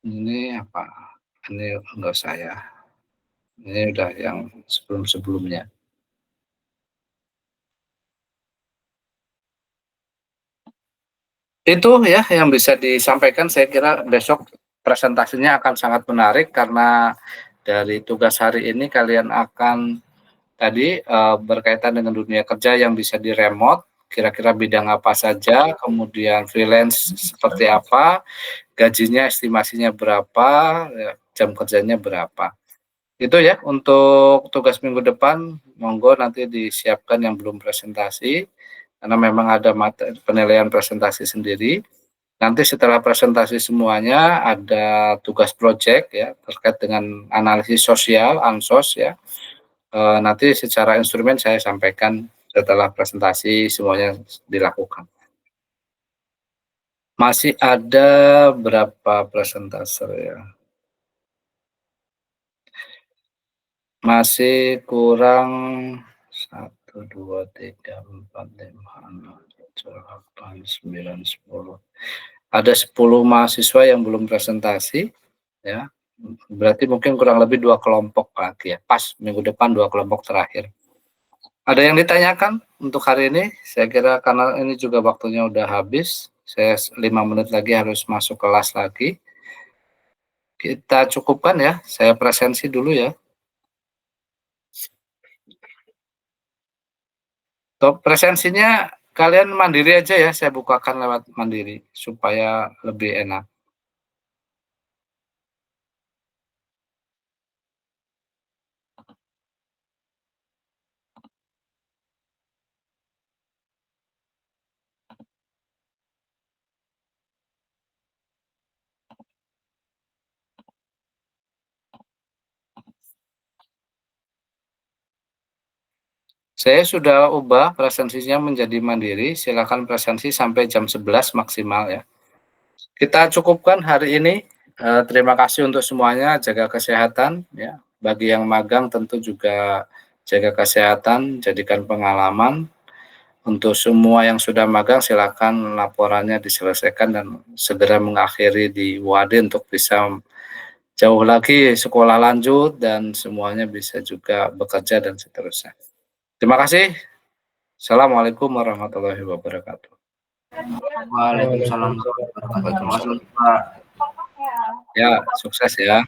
[SPEAKER 1] ini apa? Ini enggak saya. Ini udah yang sebelum-sebelumnya. Itu ya yang bisa disampaikan. Saya kira besok presentasinya akan sangat menarik karena dari tugas hari ini kalian akan tadi berkaitan dengan dunia kerja yang bisa di remote, kira-kira bidang apa saja, kemudian freelance seperti apa, gajinya estimasinya berapa, jam kerjanya berapa. Itu ya untuk tugas minggu depan, monggo nanti disiapkan yang belum presentasi, karena memang ada penilaian presentasi sendiri. Nanti setelah presentasi semuanya ada tugas project ya terkait dengan analisis sosial, ansos ya. Nanti secara instrumen saya sampaikan setelah presentasi semuanya dilakukan. Masih ada berapa presentase ya? Masih kurang 1, 2, 3, 4, 5, 6, 7, 8, 9, 10. Ada 10 mahasiswa yang belum presentasi, ya. Berarti mungkin kurang lebih 2 kelompok lagi ya. Pas minggu depan 2 kelompok terakhir. Ada yang ditanyakan untuk hari ini? Saya kira karena ini juga waktunya udah habis, saya 5 menit lagi harus masuk kelas lagi. Kita cukupkan ya, saya presensi dulu ya. Top presensinya kalian mandiri aja ya, saya bukakan lewat mandiri supaya lebih enak. Saya sudah ubah presensinya menjadi mandiri, silakan presensi sampai jam 11 maksimal ya. Kita cukupkan hari ini. Terima kasih untuk semuanya, jaga kesehatan ya. Bagi yang magang tentu juga jaga kesehatan, jadikan pengalaman. Untuk semua yang sudah magang silakan laporannya diselesaikan dan segera mengakhiri di WADE untuk bisa jauh lagi sekolah lanjut dan semuanya bisa juga bekerja dan seterusnya. Terima kasih. Assalamualaikum warahmatullahi wabarakatuh.
[SPEAKER 7] Waalaikumsalam warahmatullahi wabarakatuh. Terima kasih, Pak.
[SPEAKER 1] Ya, sukses ya.